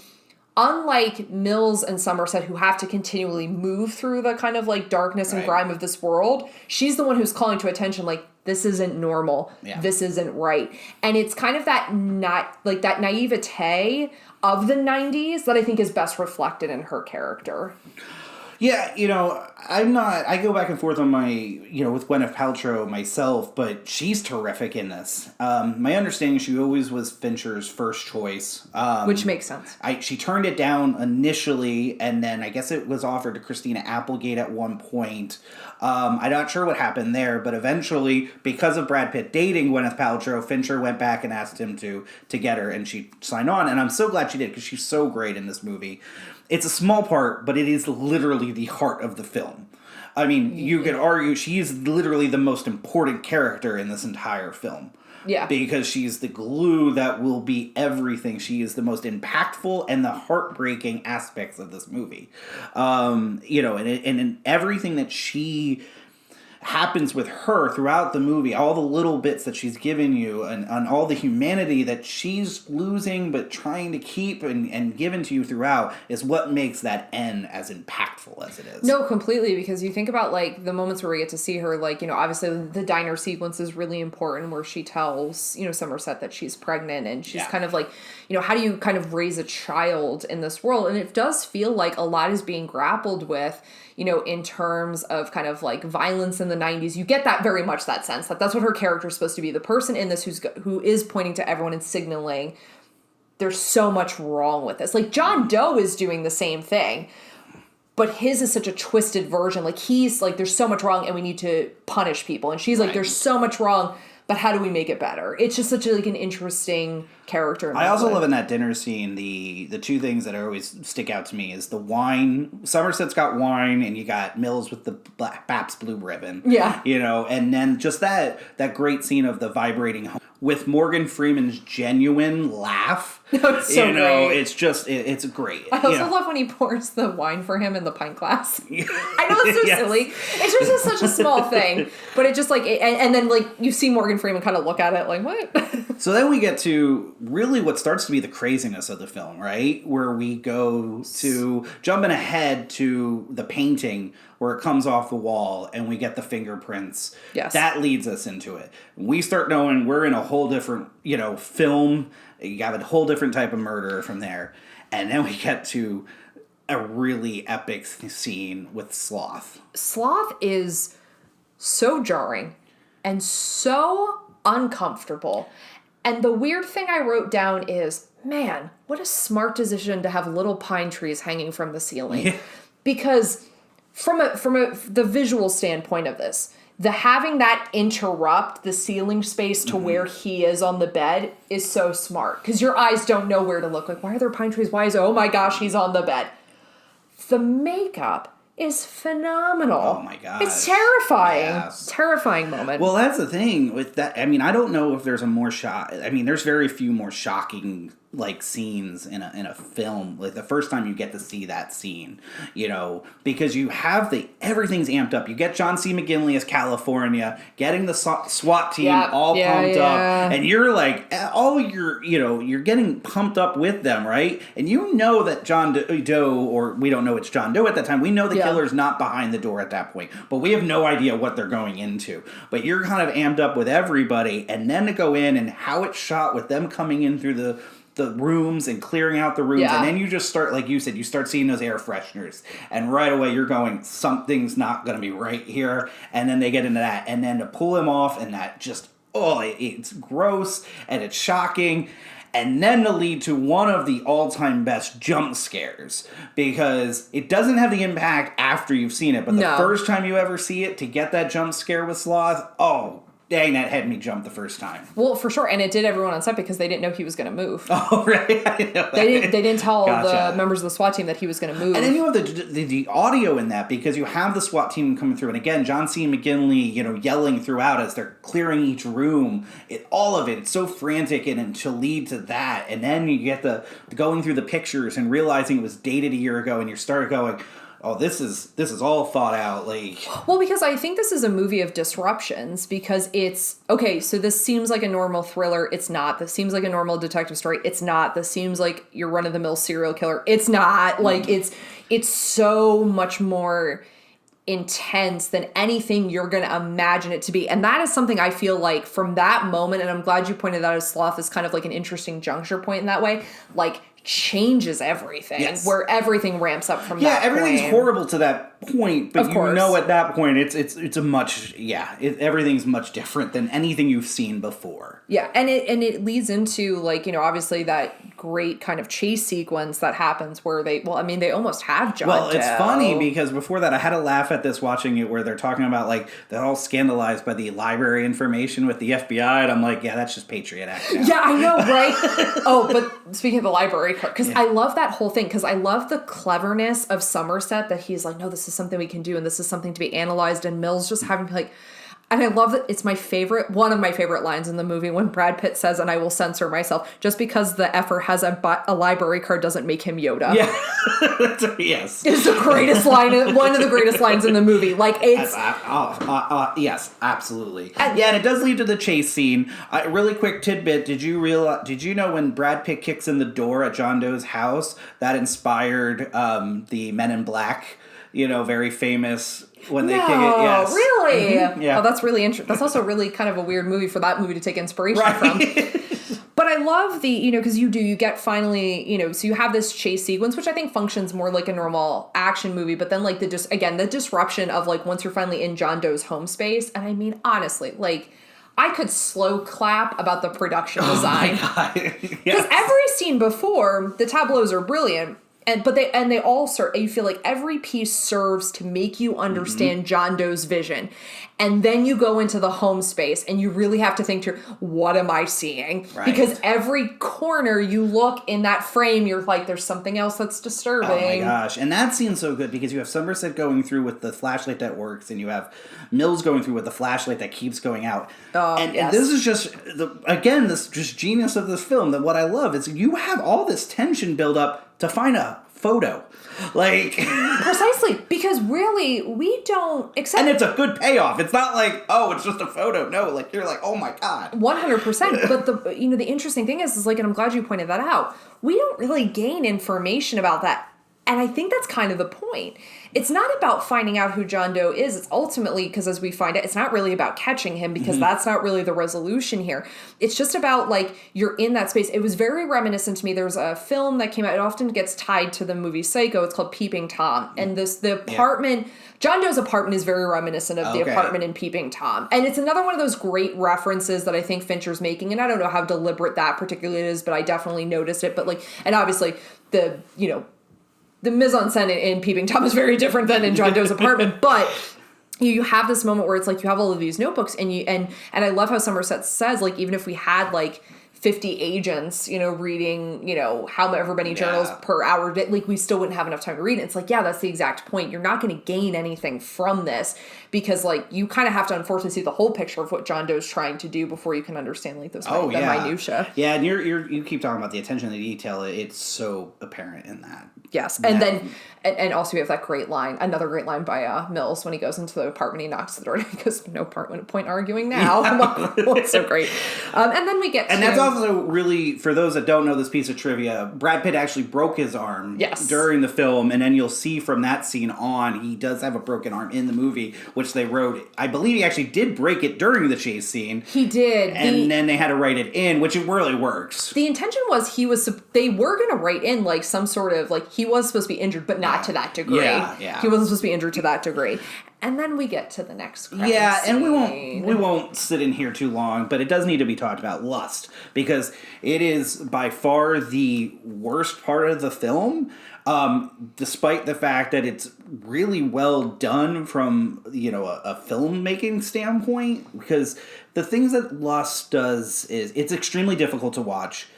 unlike Mills and Somerset, who have to continually move through the kind of like darkness and grime of this world, she's the one who's calling to attention, like, this isn't normal. Yeah. This isn't right. And it's kind of that that naivete of the 90s that I think is best reflected in her character. Yeah, I go back and forth on my, with Gwyneth Paltrow myself, but she's terrific in this. My understanding, she always was Fincher's first choice. Which makes sense. She turned it down initially, and then I guess it was offered to Christina Applegate at one point. I'm not sure what happened there, but eventually, because of Brad Pitt dating Gwyneth Paltrow, Fincher went back and asked him to get her, and she signed on, and I'm so glad she did, because she's so great in this movie. It's a small part, but it is literally the heart of the film. I mean, you could argue she is literally the most important character in this entire film. Yeah. Because she's the glue that will be everything. She is the most impactful and the heartbreaking aspects of this movie. And in everything that she happens with her throughout the movie, all the little bits that she's given you and all the humanity that she's losing but trying to keep and given to you throughout is what makes that end as impactful as it is. No, completely, because you think about like the moments where we get to see her, like, obviously the diner sequence is really important, where she tells, Somerset that she's pregnant, and she's kind of like, how do you kind of raise a child in this world? And it does feel like a lot is being grappled with, in terms of kind of like violence in the 90s. You get that very much that sense that that's what her character is supposed to be. The person in this who is pointing to everyone and signaling there's so much wrong with this. Like John Doe is doing the same thing, but his is such a twisted version. Like he's like, there's so much wrong and we need to punish people. And she's like, there's so much wrong, but how do we make it better? It's just such an interesting character. I also love in that dinner scene, the 2 things that always stick out to me is the wine. Somerset's got wine, and you got Mills with the Pabst Blue Ribbon. Yeah. And then just that great scene of the vibrating home with Morgan Freeman's genuine laugh. It's so great. It's just, it's great. I also love when he pours the wine for him in the pint glass. I know it's so silly. It's just such a small thing. But it just, like, and then, like, you see Morgan Freeman kind of look at it like, what? So then we get to really what starts to be the craziness of the film, right? Where we go to jumping ahead to the painting where it comes off the wall and we get the fingerprints. Yes. That leads us into it. We start knowing we're in a whole different, film. You have a whole different type of murder from there. And then we get to a really epic scene with Sloth. Sloth is so jarring and so uncomfortable. And the weird thing I wrote down is, man, what a smart decision to have little pine trees hanging from the ceiling. Yeah. Because from the visual standpoint of this, the having that interrupt the ceiling space to where he is on the bed is so smart. Because your eyes don't know where to look. Like, why are there pine trees? Why is it, oh my gosh, he's on the bed. The makeup is phenomenal. Oh my god. It's terrifying. Yes. Terrifying moment. Well, that's the thing with that. I mean, I don't know if there's a more there's very few more shocking scenes in a film. Like the first time you get to see that scene, because you have everything's amped up. You get John C. McGinley as California, getting the SWAT team all pumped up, and you're like, you're getting pumped up with them, right? And that John Doe, or we don't know it's John Doe at that time. We know the killer's not behind the door at that point, but we have no idea what they're going into. But you're kind of amped up with everybody, and then to go in and how it's shot with them coming in through the rooms and clearing out the rooms, and then you just start, like you said, you start seeing those air fresheners, and right away you're going, something's not going to be right here, and then they get into that, and then to pull him off, and that just, it's gross, and it's shocking, and then to lead to one of the all-time best jump scares, because it doesn't have the impact after you've seen it, but the first time you ever see it, to get that jump scare with Sloth, dang, that had me jump the first time. Well, for sure, and it did everyone on set because they didn't know he was going to move. Oh, right. I know that. They didn't tell the members of the SWAT team that he was going to move. And then you have the audio in that, because you have the SWAT team coming through, and again, John C. McGinley, yelling throughout as they're clearing each room. All of it, it's so frantic, and to lead to that, and then you get the going through the pictures and realizing it was dated a year ago, and you start going, oh, this is all thought out, Well, because I think this is a movie of disruptions, because it's, okay, so this seems like a normal thriller, it's not. This seems like a normal detective story, it's not. This seems like your run-of-the-mill serial killer, it's not. It's so much more intense than anything you're going to imagine it to be. And that is something I feel like from that moment, and I'm glad you pointed that out as Sloth is kind of like an interesting juncture point in that way, changes everything, where everything ramps up from that point. Yeah, everything's horrible to that point, but at that point it's a much, everything's much different than anything you've seen before. Yeah, and it leads into obviously that great kind of chase sequence that happens where they almost have John Doe. It's funny because before that I had a laugh at this watching it, where they're talking about they're all scandalized by the library information with the FBI, and I'm like, yeah, that's just Patriot Act now. Yeah, I know, right? Oh, but speaking of the library card, because I love that whole thing, because I love the cleverness of Somerset, that he's like, no, this is something we can do, and this is something to be analyzed, and Mills just having and I love that it's one of my favorite lines in the movie when Brad Pitt says, and I will censor myself, just because the effer has a library card doesn't make him Yoda. Yeah. Yes. It's the greatest line, one of the greatest lines in the movie. It's... yes, absolutely. And it does lead to the chase scene. Really quick tidbit, did you know when Brad Pitt kicks in the door at John Doe's house, that inspired the Men in Black, very famous... when they kick it, yes. Really? Mm-hmm. Yeah. Oh, that's really interesting. That's also really kind of a weird movie for that movie to take inspiration from. But I love because you get finally, so you have this chase sequence, which I think functions more like a normal action movie, but then the disruption of once you're finally in John Doe's home space. And I mean, honestly, I could slow clap about the production design. Oh my God. Because every scene before, the tableaus are brilliant. And they all serve. You feel like every piece serves to make you understand John Doe's vision, and then you go into the home space and you really have to think to, what am I seeing? Right. Because every corner you look in that frame, you're like, there's something else that's disturbing. Oh my gosh. And that scene's so good because you have Somerset going through with the flashlight that works, and you have Mills going through with the flashlight that keeps going out. And this is just, this just genius of this film, that what I love is you have all this tension build up to find a photo. Like precisely, because really we don't accept, and it's a good payoff. It's not like, oh, it's just a photo. No, like you're like, oh my god, 100%. But the interesting thing is like, and I'm glad you pointed that out, we don't really gain information about that. And I think that's kind of the point. It's not about finding out who John Doe is. It's ultimately, because as we find out, it's not really about catching him, because that's not really the resolution here. It's just about, like, you're in that space. It was very reminiscent to me. There's a film that came out. It often gets tied to the movie Psycho. It's called Peeping Tom. And the apartment, John Doe's apartment is very reminiscent of the apartment in Peeping Tom. And it's another one of those great references that I think Fincher's making. And I don't know how deliberate that particularly is, but I definitely noticed it. But, like, and obviously the mise-en-scène in Peeping Tom is very different than in John Doe's apartment, but you have this moment where it's like you have all of these notebooks, and I love how Somerset says, like, even if we had like 50 agents, reading, however many journals per hour, like, we still wouldn't have enough time to read it. It's like, yeah, that's the exact point. You're not going to gain anything from this, because, like, you kind of have to unfortunately see the whole picture of what John Doe's trying to do before you can understand, like, those minutia. Yeah, and you keep talking about the attention to detail. It's so apparent in that. Yes, and then and also we have that great line, another great line by Mills when he goes into the apartment. He knocks the door, because no point arguing now. It's so great. And then we get and that's also really, for those that don't know this piece of trivia, Brad Pitt actually broke his arm during the film, and then you'll see from that scene on, he does have a broken arm in the movie, which they wrote. I believe he actually did break it during the chase scene. He did, and then they had to write it in, which it really works. The intention was they were going to write in, like, some sort of, like, he was supposed to be injured, but not to that degree. Yeah. He wasn't supposed to be injured to that degree. And then we get to the next scene. And we won't sit in here too long, but it does need to be talked about, lust, because it is by far the worst part of the film. Despite the fact that it's really well done from, a filmmaking standpoint, because the things that Lust does is it's extremely difficult to watch,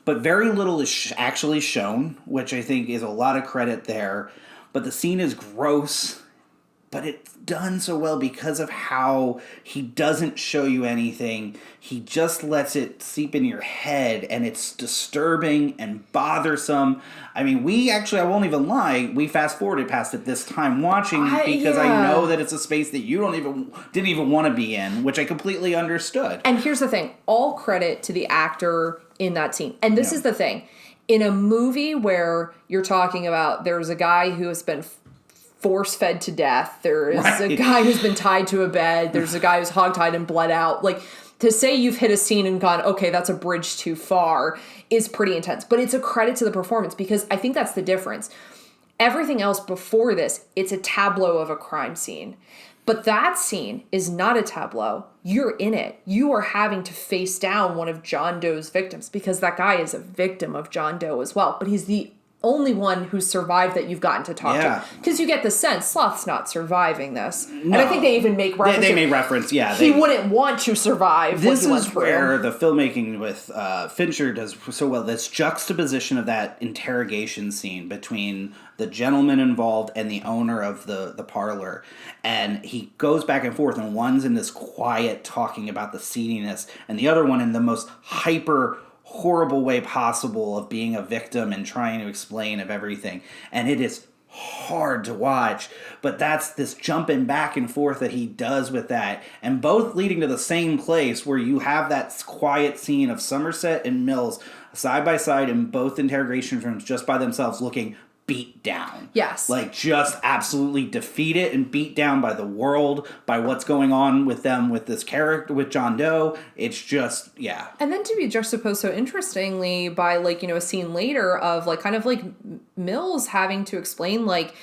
but very little is actually shown, which I think is a lot of credit there. But the scene is gross, but it's done so well because of how he doesn't show you anything. He just lets it seep in your head, and it's disturbing and bothersome. I mean, I won't even lie, we fast-forwarded past it this time watching, because I know that it's a space that you didn't even want to be in, which I completely understood. And here's the thing, all credit to the actor in that scene. And this is the thing. In a movie where you're talking about there's a guy who has been force-fed to death, there is a guy who's been tied to a bed, there's a guy who's hogtied and bled out, like, to say you've hit a scene and gone, okay, that's a bridge too far, is pretty intense. But it's a credit to the performance, because I think that's the difference. Everything else before this, it's a tableau of a crime scene. But that scene is not a tableau. You're in it. You are having to face down one of John Doe's victims, because that guy is a victim of John Doe as well. But he's the only one who's survived that you've gotten to talk to. Because you get the sense Sloth's not surviving this. No. And I think they even make reference. They made reference, he wouldn't want to survive this what he went is through. Where the filmmaking with Fincher does so well. This juxtaposition of that interrogation scene between the gentleman involved and the owner of the parlor. And he goes back and forth, and one's in this quiet talking about the seediness, and the other one in the most hyper horrible way possible of being a victim and trying to explain of everything. And it is hard to watch, but that's this jumping back and forth that he does with that, and both leading to the same place where you have that quiet scene of Somerset and Mills side by side in both interrogation rooms just by themselves, looking beat down. Yes. Like, just absolutely defeated and beat down by the world, by what's going on with them, with this character, with John Doe. It's just, And then to be juxtaposed so interestingly by, like, a scene later of, like, kind of like Mills having to explain, like,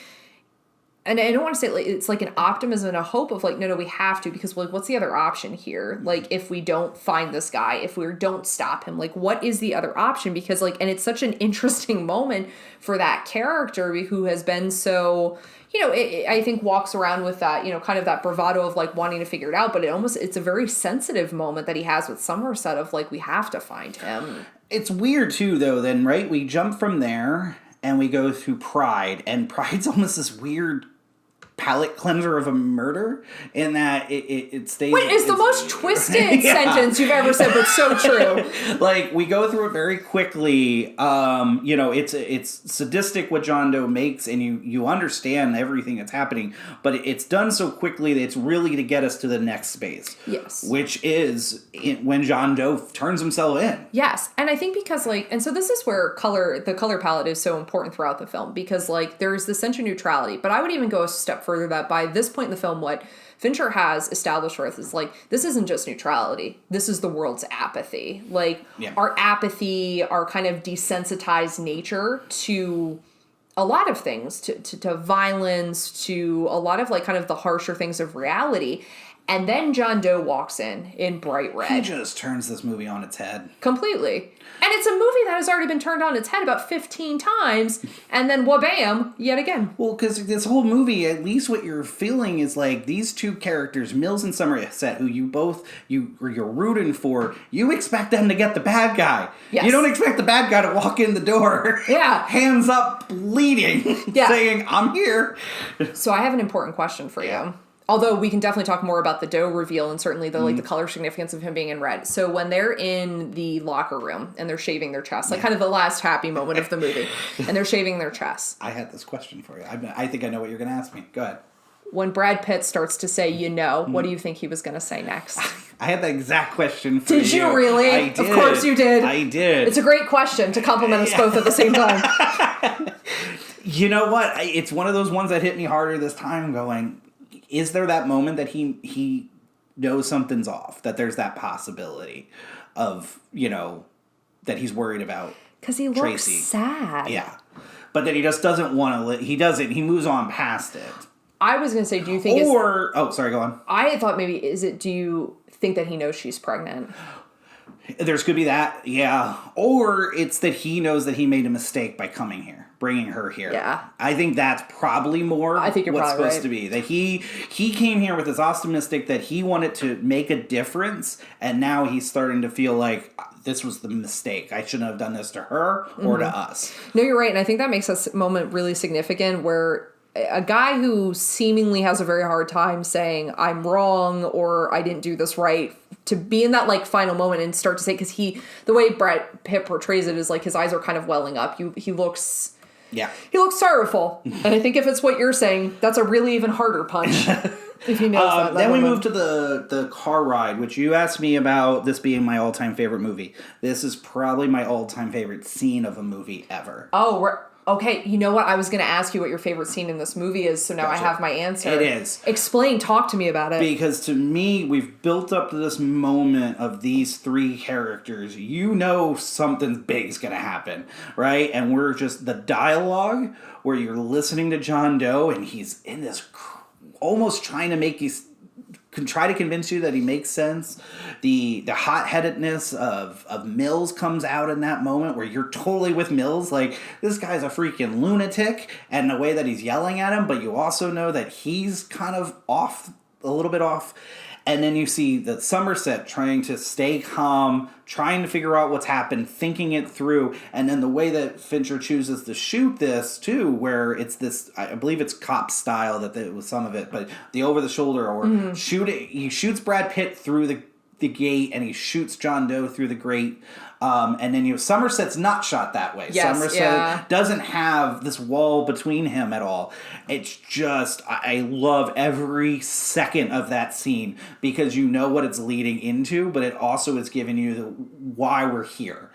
and I don't want to say like it's like an optimism and a hope of like, no, we have to, because like, what's the other option here? Like, if we don't find this guy, if we don't stop him, like, what is the other option? Because like, and it's such an interesting moment for that character who has been so, I think walks around with that, kind of that bravado of like wanting to figure it out, but it's a very sensitive moment that he has with Somerset of like, we have to find him. It's weird too, though, then, right? We jump from there and we go through Pride, and Pride's almost this weird palate cleanser of a murder in that it stays... Wait, it's the most twisted sentence you've ever said, but so true. Like, we go through it very quickly. It's sadistic what John Doe makes, and you understand everything that's happening, but it's done so quickly that it's really to get us to the next space. Yes. Which is when John Doe turns himself in. Yes, and I think because, like, and so this is where the color palette is so important throughout the film, because, like, there's this sense of neutrality, but I would even go a step further that by this point in the film, what Fincher has established for us is like, this isn't just neutrality. This is the world's apathy. Like, our apathy, our kind of desensitized nature to a lot of things, to violence, to a lot of like kind of the harsher things of reality. And then John Doe walks in bright red. He just turns this movie on its head. Completely. And it's a movie that has already been turned on its head about 15 times, and then wha-bam, yet again. Well, because this whole movie, at least what you're feeling is like these two characters, Mills and Somerset, who you're rooting for, you expect them to get the bad guy. Yes. You don't expect the bad guy to walk in the door, hands up, bleeding, saying, I'm here. So I have an important question for you. Although we can definitely talk more about the Doe reveal and certainly the the color significance of him being in red. So when they're in the locker room and they're shaving their chest, like kind of the last happy moment of the movie, and they're shaving their chests. I had this question for you. I think I know what you're going to ask me. Go ahead. When Brad Pitt starts to say, what do you think he was going to say next? I had the exact question for you. Did you really? I did. Of course you did. I did. It's a great question to compliment us both at the same time. You know what? It's one of those ones that hit me harder this time going... Is there that moment that he knows something's off? That there's that possibility of, that he's worried about because he looks Tracy. sad. Yeah. But then he just doesn't want to... He doesn't. He moves on past it. I was going to say, do you think... Oh, sorry, go on. I thought maybe, do you think that he knows she's pregnant? There's could be that, yeah. Or it's that he knows that he made a mistake by coming here, bringing her here. Yeah. I think that's probably more I think you're what's probably supposed to be. That he came here with this optimistic that he wanted to make a difference, and now he's starting to feel like this was the mistake. I shouldn't have done this to her or to us. No, you're right, and I think that makes this moment really significant where a guy who seemingly has a very hard time saying I'm wrong or I didn't do this right, to be in that like final moment and start to say, because the way Brad Pitt portrays it is like his eyes are kind of welling up. He looks sorrowful. And I think if it's what you're saying, that's a really even harder punch. If he knows that. Then we move to the car ride, which you asked me about this being my all-time favorite movie. This is probably my all-time favorite scene of a movie ever. Oh, okay, you know what? I was going to ask you what your favorite scene in this movie is, so now I have my answer. It is. Explain, talk to me about it. Because to me, we've built up to this moment of these three characters. You know something big's going to happen, right? And we're just the dialogue where you're listening to John Doe and he's in this almost trying to make you... try to convince you that he makes sense. The hot-headedness of Mills comes out in that moment where you're totally with Mills. Like, this guy's a freaking lunatic, and the way that he's yelling at him, but you also know that he's kind of off, a little bit off. And then you see the Somerset trying to stay calm, trying to figure out what's happened, thinking it through. And then the way that Fincher chooses to shoot this, too, where it's this, I believe it's cop style that it was some of it, but the over-the-shoulder or he shoots Brad Pitt through the gate and he shoots John Doe through the grate. And then Somerset's not shot that way. Yes, Somerset doesn't have this wall between him at all. It's just, I love every second of that scene because you know what it's leading into, but it also is giving you why we're here.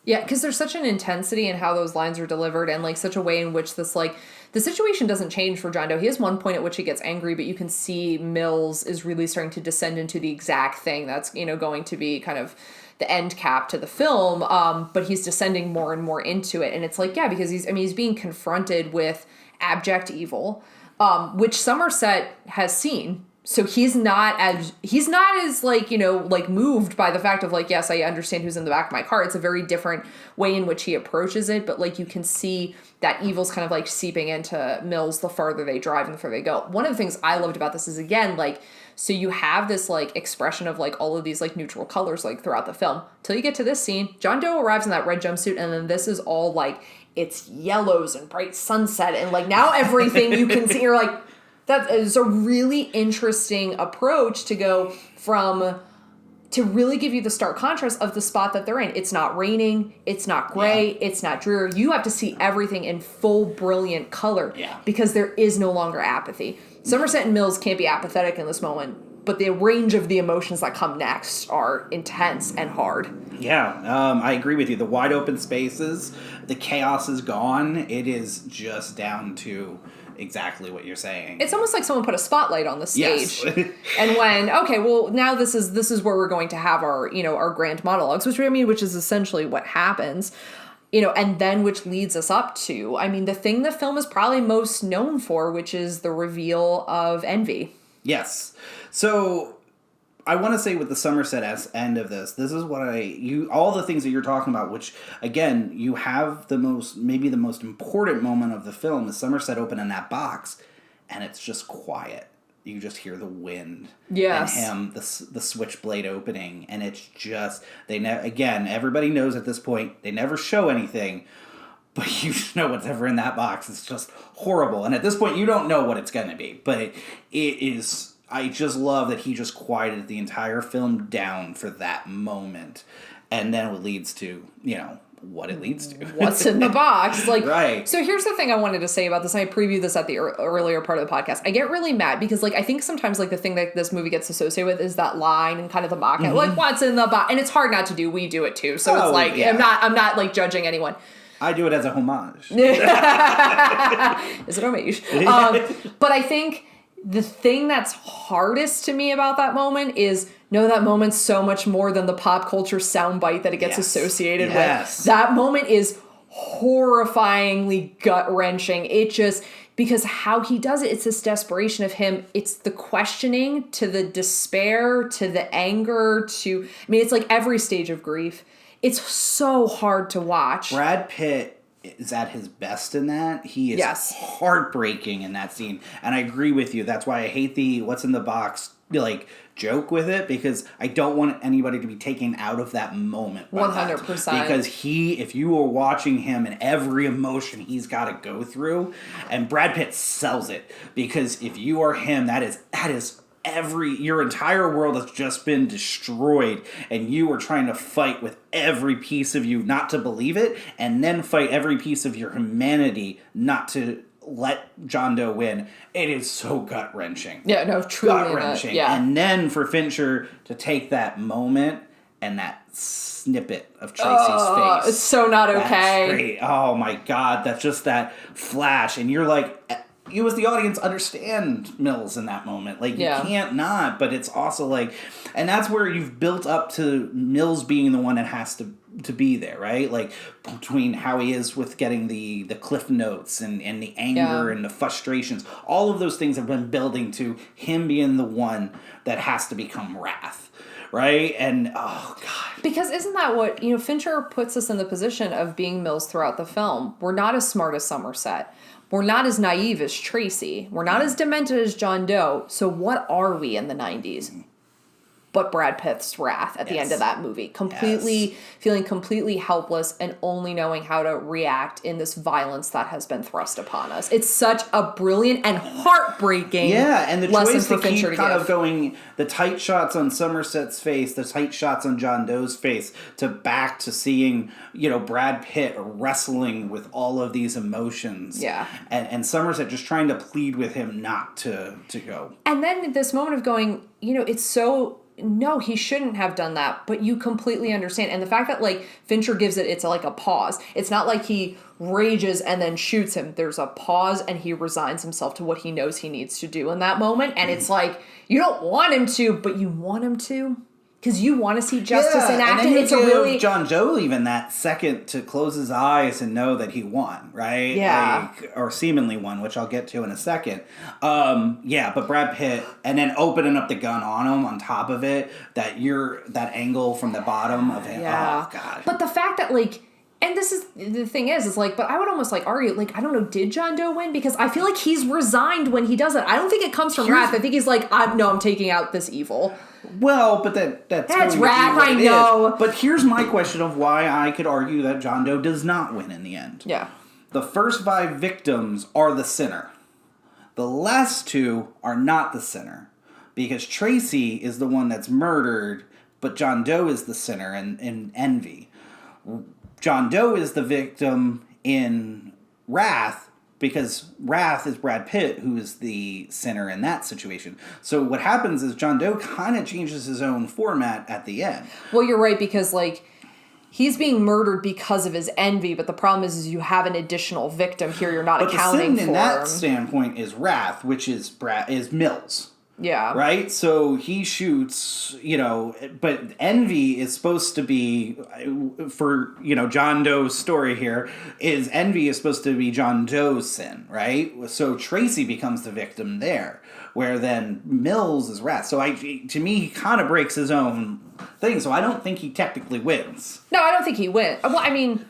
Yeah, because there's such an intensity in how those lines are delivered and like such a way in which this like the situation doesn't change for John Doe. He has one point at which he gets angry, but you can see Mills is really starting to descend into the exact thing that's, going to be kind of the end cap to the film, but he's descending more and more into it. And it's like, yeah, because he's being confronted with abject evil, which Somerset has seen. So he's not as like, like moved by the fact of like, yes, I understand who's in the back of my car. It's a very different way in which he approaches it. But like, you can see that evil's kind of like seeping into Mills the farther they drive and the further they go. One of the things I loved about this is, again, like, so you have this like expression of like all of these like neutral colors like throughout the film till you get to this scene. John Doe arrives in that red jumpsuit, and then this is all like, it's yellows and bright sunset, and like now everything you can see, you're like, that is a really interesting approach to go from, to really give you the stark contrast of the spot that they're in. It's not raining, it's not gray, it's not dreary. You have to see everything in full brilliant color because there is no longer apathy. Somerset and Mills can't be apathetic in this moment, but the range of the emotions that come next are intense and hard. Yeah, I agree with you. The wide open spaces, the chaos is gone. It is just down to exactly what you're saying. It's almost like someone put a spotlight on the stage. Yes. And when, okay, well, now this is where we're going to have our, our grand monologues, which is essentially what happens, and then which leads us up to, the thing the film is probably most known for, which is the reveal of Envy. Yes. So I want to say with the Somerset end of this is what all the things that you're talking about, which again, you have maybe the most important moment of the film is Somerset opening that box and it's just quiet. You just hear the wind and him, the switchblade opening, and it's just, again, everybody knows at this point, they never show anything, but you know whatever in that box is just horrible. And at this point, you don't know what it's going to be, but it is, I just love that he just quieted the entire film down for that moment. And then it leads to, what it leads to. What's in the box. Right. So here's the thing I wanted to say about this. I previewed this at the earlier part of the podcast. I get really mad because, I think sometimes, the thing that this movie gets associated with is that line and kind of the mock. Mm-hmm. What's in the box? And it's hard not to do. We do it too. So I'm not judging anyone. I do it as a homage. Is it homage? But I think the thing that's hardest to me about that moment is, that moment's so much more than the pop culture soundbite that it gets associated with. That moment is horrifyingly gut-wrenching. It just, because how he does it, it's this desperation of him. It's the questioning to the despair, to the anger, to, it's like every stage of grief. It's so hard to watch. Brad Pitt is at his best in that. He is heartbreaking in that scene. And I agree with you. That's why I hate the what's in the box, joke with it, because I don't want anybody to be taken out of that moment. 100%. Because if you were watching him and every emotion he's got to go through, and Brad Pitt sells it, because if you are him, that is your entire world has just been destroyed, and you are trying to fight with every piece of you not to believe it, and then fight every piece of your humanity not to let John Doe win. It is so gut-wrenching. Yeah, no, truly gut-wrenching. And then for Fincher to take that moment and that snippet of Tracy's face. It's so not okay. That's great. Oh my God, that's just that flash, and you're like, you as the audience understand Mills in that moment. You can't not, but it's also and that's where you've built up to Mills being the one that has to be there, right? Between how he is with getting the cliff notes and the anger and the frustrations, all of those things have been building to him being the one that has to become Wrath, right? And, oh, God. Because isn't that what, Fincher puts us in the position of being Mills throughout the film. We're not as smart as Somerset. We're not as naive as Tracy. We're not as demented as John Doe. So what are we in the 90s? But Brad Pitt's Wrath at the end of that movie. Feeling completely helpless and only knowing how to react in this violence that has been thrust upon us. It's such a brilliant and heartbreaking and the choice to keep kind of going, the tight shots on Somerset's face, the tight shots on John Doe's face, to back to seeing, Brad Pitt wrestling with all of these emotions. Yeah. And Somerset just trying to plead with him not to go. And then this moment of going, it's so... No, he shouldn't have done that, but you completely understand. And the fact that, Fincher gives it's a pause. It's not like he rages and then shoots him. There's a pause, and he resigns himself to what he knows he needs to do in that moment. And it's you don't want him to, but you want him to. because you want to see justice enacted. And then you it's give a really John Doe even that second to close his eyes and know that he won, right? Yeah. Or seemingly won, which I'll get to in a second. But Brad Pitt, and then opening up the gun on him on top of it, that angle from the bottom of him. Yeah. Oh, God. But the fact that, like, and this is, the thing is like, but I would almost, like, argue, like, I don't know, did John Doe win? Because I feel like he's resigned when he does it. I don't think it comes from wrath. I think he's like, I'm taking out this evil. Well, but that's wrath, I know. But here's my question of why I could argue that John Doe does not win in the end. Yeah. The first 5 victims are the sinner. The last 2 are not the sinner. Because Tracy is the one that's murdered, but John Doe is the sinner in Envy. John Doe is the victim in Wrath, because Wrath is Brad Pitt, who is the sinner in that situation. So what happens is John Doe kind of changes his own format at the end. Well, you're right, because, like, he's being murdered because of his envy, but the problem is you have an additional victim here you're not accounting for. But the sin in that standpoint is Wrath, which is Mills. Yeah. Right? So he shoots, but Envy is supposed to be, for, John Doe's story here, Envy is supposed to be John Doe's sin, right? So Tracy becomes the victim there, where then Mills is Wrath. So to me, he kind of breaks his own thing, so I don't think he technically wins. No, I don't think he wins. Well, I mean,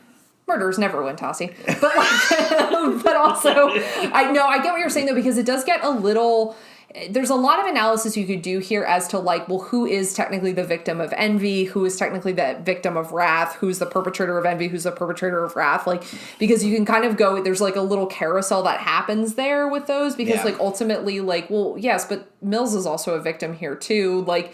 murderers never win, Tossie. But, like, but also, I get what you're saying, though, because it does get a little... There's a lot of analysis you could do here as to, like, well, who is technically the victim of envy? Who is technically the victim of wrath? Who's the perpetrator of envy? Who's the perpetrator of wrath? Like, because you can kind of go, there's, like, a little carousel that happens there with those, because, like, ultimately, like, well, yes, but Mills is also a victim here, too. Like,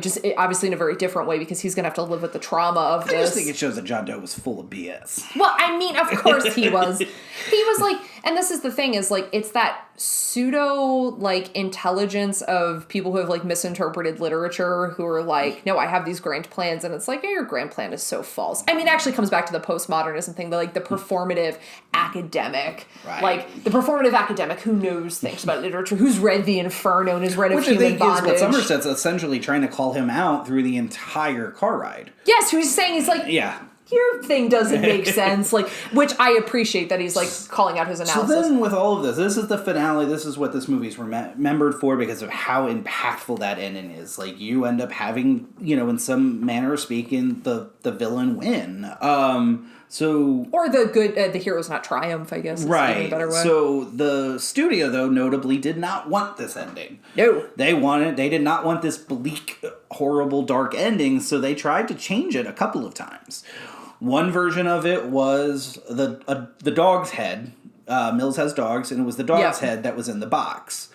just obviously in a very different way, because he's going to have to live with the trauma of this. I just think it shows that John Doe was full of BS. Well, I mean, of course he was. He was like, and this is the thing, is like, it's that pseudo, like, intelligence of people who have, like, misinterpreted literature, who are like, no, I have these grand plans, and it's like, your grand plan is so false. I mean, it actually comes back to the postmodernism thing, the performative academic, right. Like, the performative academic who knows things about literature, who's read The Inferno and has read of human bondage. Which I think is what Somerset's essentially trying to call him out through the entire car ride. Yes, who's saying, he's like, yeah, your thing doesn't make sense, like, which I appreciate that he's, like, calling out his analysis. So then with all of this is the finale, this is what this movie's remembered for, because of how impactful that ending is. Like, you end up having, in some manner of speaking, the villain win. Or the hero's not triumph, I guess. Right. A better way. So the studio, though, notably did not want this ending. No. They did not want this bleak, horrible, dark ending, so they tried to change it a couple of times. One version of it was the dog's head. Mills has dogs, and it was the dog's head that was in the box.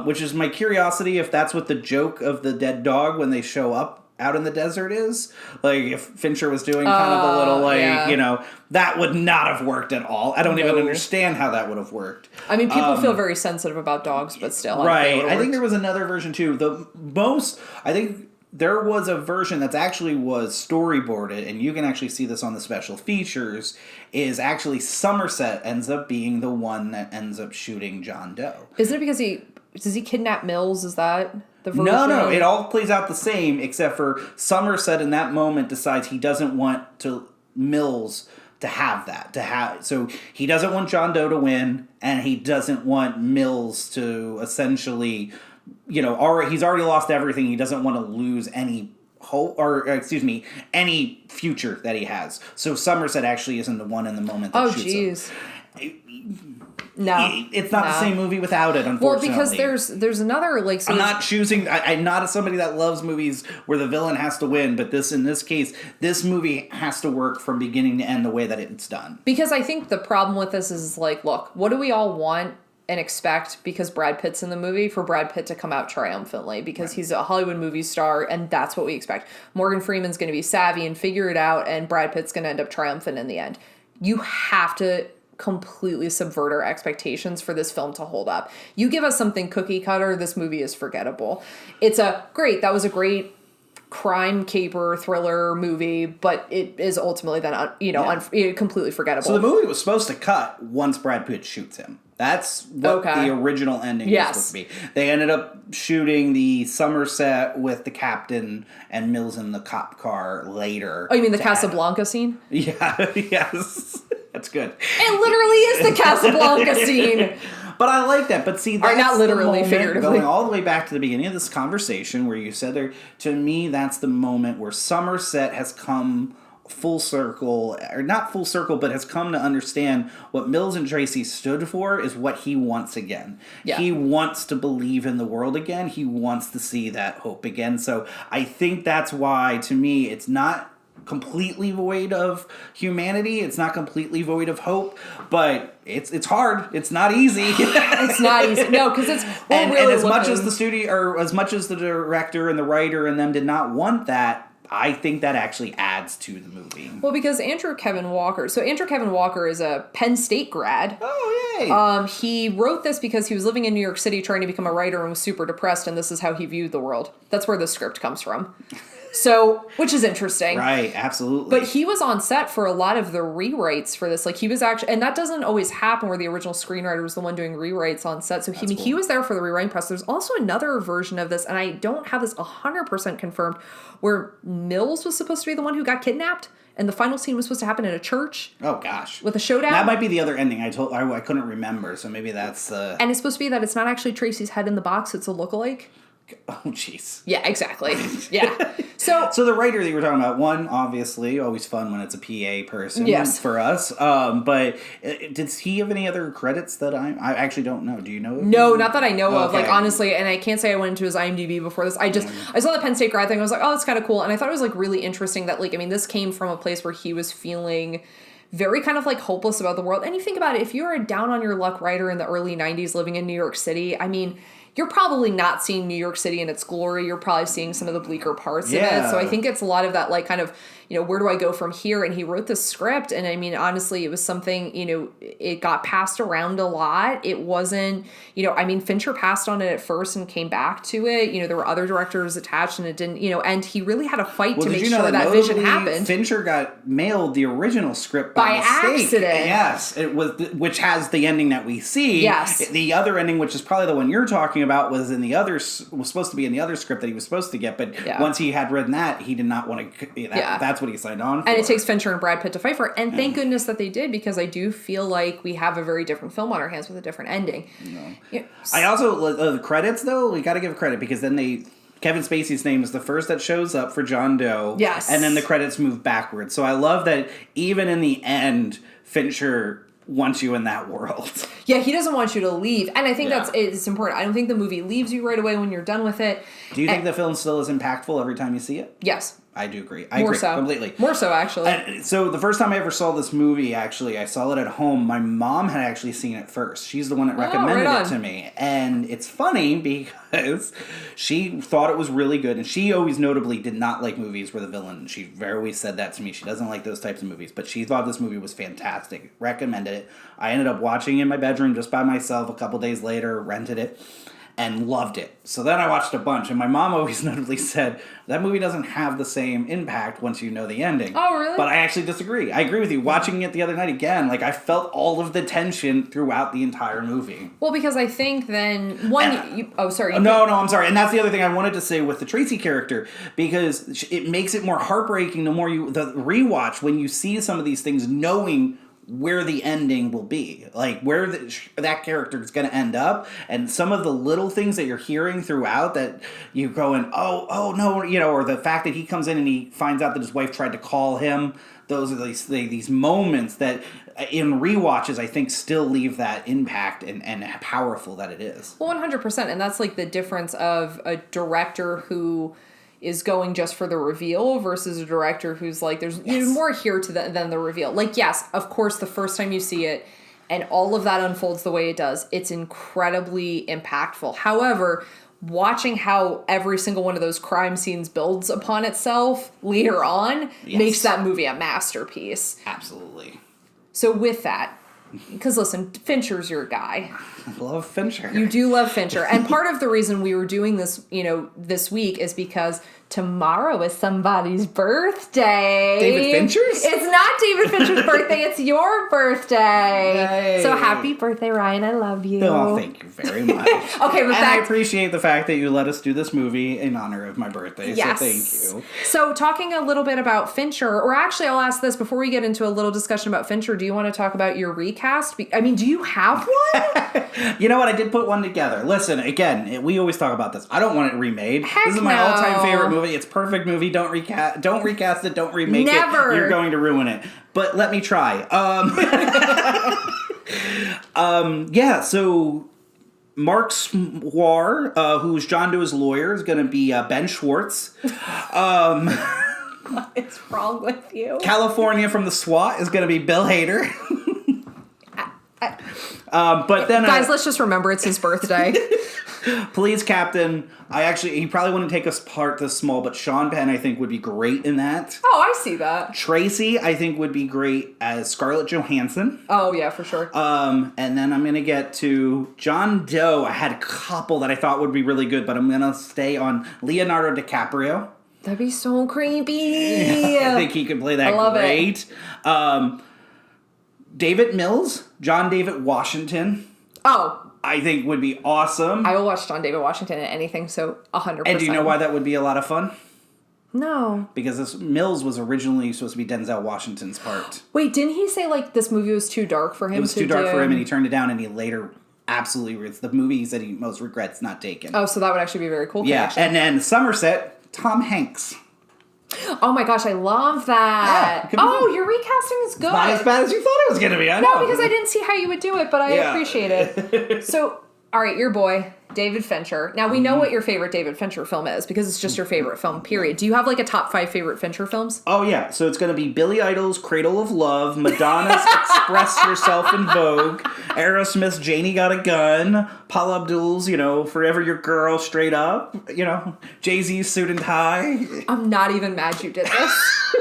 Which is my curiosity if that's what the joke of the dead dog when they show up out in the desert is. Like, if Fincher was doing kind of a little, that would not have worked at all. I don't even understand how that would have worked. I mean, people feel very sensitive about dogs, but still. Right. I think there was another version, too. I think there was a version that's actually was storyboarded, and you can actually see this on the special features, is actually Somerset ends up being the one that ends up shooting John Doe. Isn't it because does he kidnap Mills? Is that the version? No, it all plays out the same, except for Somerset in that moment decides he doesn't want Mills to have that. So he doesn't want John Doe to win, and he doesn't want Mills to essentially... he's already lost everything. He doesn't want to lose any hope, any future that he has. So Somerset actually isn't the one in the moment that shoots him. No, it's not the same movie without it, unfortunately. Well, because there's another, like... So I'm not somebody that loves movies where the villain has to win, but in this case, this movie has to work from beginning to end the way that it's done. Because I think the problem with this is, like, look, what do we all want and expect, because Brad Pitt's in the movie, for Brad Pitt to come out triumphantly, because he's a Hollywood movie star, and that's what we expect. Morgan Freeman's going to be savvy and figure it out, and Brad Pitt's going to end up triumphant in the end. You have to completely subvert our expectations for this film to hold up. You give us something cookie cutter, this movie is forgettable. That was a great crime caper thriller movie, but it is ultimately then completely forgettable. So the movie was supposed to cut once Brad Pitt shoots him. That's what the original ending was supposed to be. They ended up shooting the Somerset with the captain and Mills in the cop car later. Oh, you mean the Casablanca scene? Yeah, yes. That's good. It literally is the Casablanca scene. But I like that. But see, that's not literally, the moment, figuratively. going all the way back to the beginning of this conversation where you said there, to me, that's the moment where Somerset has come full circle, or not full circle, but has come to understand what Mills and Tracy stood for is what he wants again. Yeah. He wants to believe in the world again. He wants to see that hope again. So I think that's why, to me, it's not completely void of humanity. It's not completely void of hope, but it's hard. It's not easy. It's not easy. No, because it's and as much as the studio, or as much as the director and the writer and them did not want that, I think that actually adds to the movie. Well, because Andrew Kevin Walker is a Penn State grad. Oh, yay! He wrote this because he was living in New York City trying to become a writer and was super depressed, and this is how he viewed the world. That's where the script comes from. So, which is interesting. Right, absolutely. But he was on set for a lot of the rewrites for this. Like, he was actually, and that doesn't always happen where the original screenwriter was the one doing rewrites on set. So, he was there for the rewriting process. There's also another version of this, and I don't have this 100% confirmed, where Mills was supposed to be the one who got kidnapped, and the final scene was supposed to happen in a church. Oh, gosh. With a showdown. That might be the other ending. I couldn't remember, so maybe that's... And it's supposed to be that it's not actually Tracy's head in the box, it's a lookalike. Oh, jeez. Yeah, exactly. Yeah. So the writer that you were talking about, one, obviously, always fun when it's a PA person for us. But did he have any other credits that I actually don't know? Do you know? No, not that I know of. Like, honestly, and I can't say I went into his IMDb before this. I saw the Penn State grad thing. I was like, oh, that's kind of cool. And I thought it was, like, really interesting that, like, I mean, this came from a place where he was feeling very kind of, like, hopeless about the world. And you think about it, if you're a down-on-your-luck writer in the early 90s living in New York City, I mean, you're probably not seeing New York City in its glory. You're probably seeing some of the bleaker parts of it. So I think it's a lot of that, like, kind of, where do I go from here? And he wrote this script. And I mean, honestly, it was something, it got passed around a lot. It wasn't, I mean, Fincher passed on it at first and came back to it. There were other directors attached and it didn't, and he really had a fight to make sure that vision happened. Fincher got mailed the original script by accident. Yes. It was, which has the ending that we see. Yes. The other ending, which is probably the one you're talking about, was supposed to be in the other script that he was supposed to get. But once he had written that, he did not want to, that's what he signed on for. And it takes Fincher and Brad Pitt to fight for it. And thank goodness that they did, because I do feel like we have a very different film on our hands with a different ending. I also, the credits, though, we got to give credit, because then Kevin Spacey's name is the first that shows up for John Doe. Yes. And then the credits move backwards. So I love that even in the end, Fincher wants you in that world. Yeah, he doesn't want you to leave. And I think it's important. I don't think the movie leaves you right away when you're done with it. Do you think the film still is impactful every time you see it? Yes. I do agree. I agree completely. More so, actually. So the first time I ever saw this movie, actually, I saw it at home. My mom had actually seen it first. She's the one that recommended it to me. And it's funny because she thought it was really good. And she always notably did not like movies where the villain, she always said that to me. She doesn't like those types of movies. But she thought this movie was fantastic. Recommended it. I ended up watching it in my bedroom just by myself a couple days later, rented it, and loved it. So then I watched a bunch, and my mom always notably said, that movie doesn't have the same impact once you know the ending. Oh, really? But I actually disagree. I agree with you. Watching it the other night again, like, I felt all of the tension throughout the entire movie. Well, because I think then, No, I'm sorry. And that's the other thing I wanted to say with the Tracy character, because it makes it more heartbreaking the rewatch, when you see some of these things, knowing where the ending will be, like where that character is going to end up, and some of the little things that you're hearing throughout that you're going, oh no, or the fact that he comes in and he finds out that his wife tried to call him. Those are these moments that in rewatches, I think, still leave that impact and how powerful that it is. Well, 100%, and that's like the difference of a director who is going just for the reveal versus a director who's like, there's more here to than the reveal. Like, yes, of course, the first time you see it and all of that unfolds the way it does, it's incredibly impactful. However, watching how every single one of those crime scenes builds upon itself later on makes that movie a masterpiece. Absolutely. So with that, because listen, Fincher's your guy. I love Fincher. You do love Fincher. And part of the reason we were doing this, this week is because tomorrow is somebody's birthday. David Fincher's? It's not David Fincher's birthday, it's your birthday. Yay. So happy birthday, Ryan. I love you. Oh, thank you very much. Okay, but I appreciate the fact that you let us do this movie in honor of my birthday. Yes. So thank you. So talking a little bit about Fincher, or actually I'll ask this before we get into a little discussion about Fincher. Do you want to talk about your recast? I mean, do you have one? You know what? I did put one together. Listen, again, we always talk about this. I don't want it remade. Heck this is my no. all-time favorite movie. It's a perfect movie. Don't recast it. Don't remake Never. it. You're going to ruin it. But let me try. Yeah, so Mark Swar, who's John Doe's lawyer, is going to be Ben Schwartz. What is wrong with you? California from the SWAT is going to be Bill Hader. But then, guys, let's just remember it's his birthday. Police Captain, he probably wouldn't take us part this small, but Sean Penn, I think, would be great in that. Oh, I see that. Tracy, I think, would be great as Scarlett Johansson. Oh, yeah, for sure. And then I'm going to get to John Doe. I had a couple that I thought would be really good, but I'm going to stay on Leonardo DiCaprio. That'd be so creepy. I think he could play that great. David Mills, John David Washington. Oh. I think would be awesome. I will watch John David Washington in anything, so 100%. And do you know why that would be a lot of fun? No. Because this Mills was originally supposed to be Denzel Washington's part. Wait, didn't he say, like, this movie was too dark for him? It was too dark for him, and he turned it down, and he later absolutely... It's the movie he said he most regrets not taking. Oh, so that would actually be very cool. Yeah, and then Somerset, Tom Hanks. Oh my gosh, I love that. Yeah, oh, your recasting is good. It's not as bad as you thought it was going to be. I know. No, because I didn't see how you would do it, but I appreciate it. So, all right, your boy, David Fincher. Now, we know what your favorite David Fincher film is, because it's just your favorite film, period. Do you have, like, a top 5 favorite Fincher films? Oh, yeah. So it's going to be Billy Idol's Cradle of Love, Madonna's Express Yourself in Vogue, Aerosmith's Janie Got a Gun, Paula Abdul's, Forever Your Girl, Straight Up, Jay-Z's Suit and Tie. I'm not even mad you did this.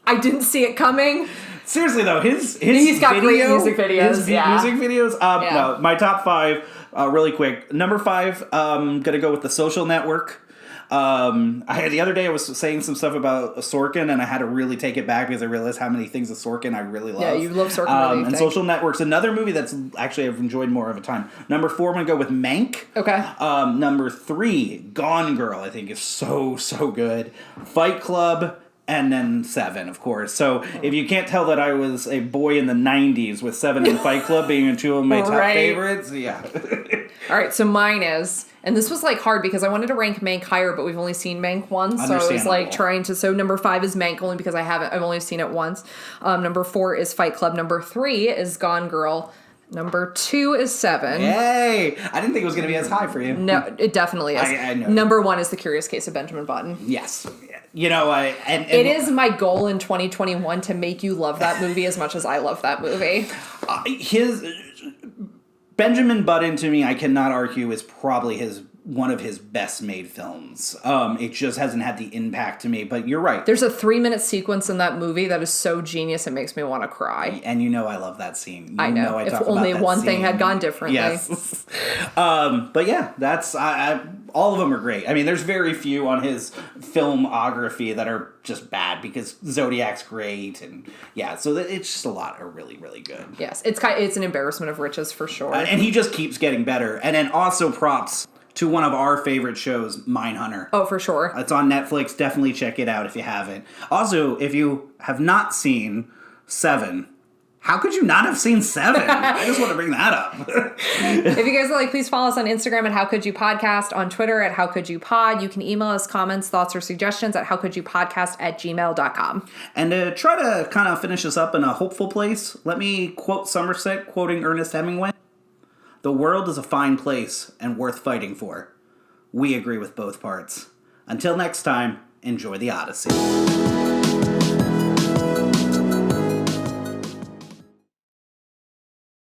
I didn't see it coming. Seriously, though, he's got great music videos. His music videos? No, my top 5, really quick. Number 5, gonna go with The Social Network. The other day I was saying some stuff about Sorkin, and I had to really take it back because I realized how many things of Sorkin I really love. Yeah, you love Sorkin. And Social Network's another movie that's actually I've enjoyed more of a time. Number 4, I'm gonna go with Mank. Okay. Number 3, Gone Girl, I think is so good. Fight Club. And then 7, of course. So if you can't tell that I was a boy in the 90s with 7 and Fight Club being 2 of my top favorites, yeah. All right, so mine is, and this was like hard because I wanted to rank Mank higher, but we've only seen Mank once, so I was like trying to. So number 5 is Mank, only because I've only seen it once. Number 4 is Fight Club. Number 3 is Gone Girl. Number 2 is 7. Yay! I didn't think it was going to be as high for you. No, it definitely is. I know. Number 1 is The Curious Case of Benjamin Button. Yes. And it is my goal in 2021 to make you love that movie as much as I love that movie. Benjamin Button, to me, I cannot argue, is probably one of his best made films. It just hasn't had the impact to me, but you're right. There's a 3-minute sequence in that movie that is so genius it makes me want to cry. And I love that scene. I know. If only one thing had gone differently. Yes. But yeah, that's all of them are great. I mean, there's very few on his filmography that are just bad because Zodiac's great, and yeah, so it's just a lot are really, really good. Yes, it's an embarrassment of riches for sure. And he just keeps getting better. And then also props to one of our favorite shows, Mindhunter. Oh, for sure. It's on Netflix. Definitely check it out if you haven't. Also, if you have not seen 7, how could you not have seen 7? I just want to bring that up. If you guys would like, please follow us on Instagram at HowCouldYouPodcast, on Twitter at HowCouldYouPod. You can email us comments, thoughts, or suggestions at HowCouldYouPodcast@gmail.com. And to try to kind of finish this up in a hopeful place, let me quote Somerset, quoting Ernest Hemingway. "The world is a fine place and worth fighting for. We agree with both parts. Until next time, enjoy the Odyssey."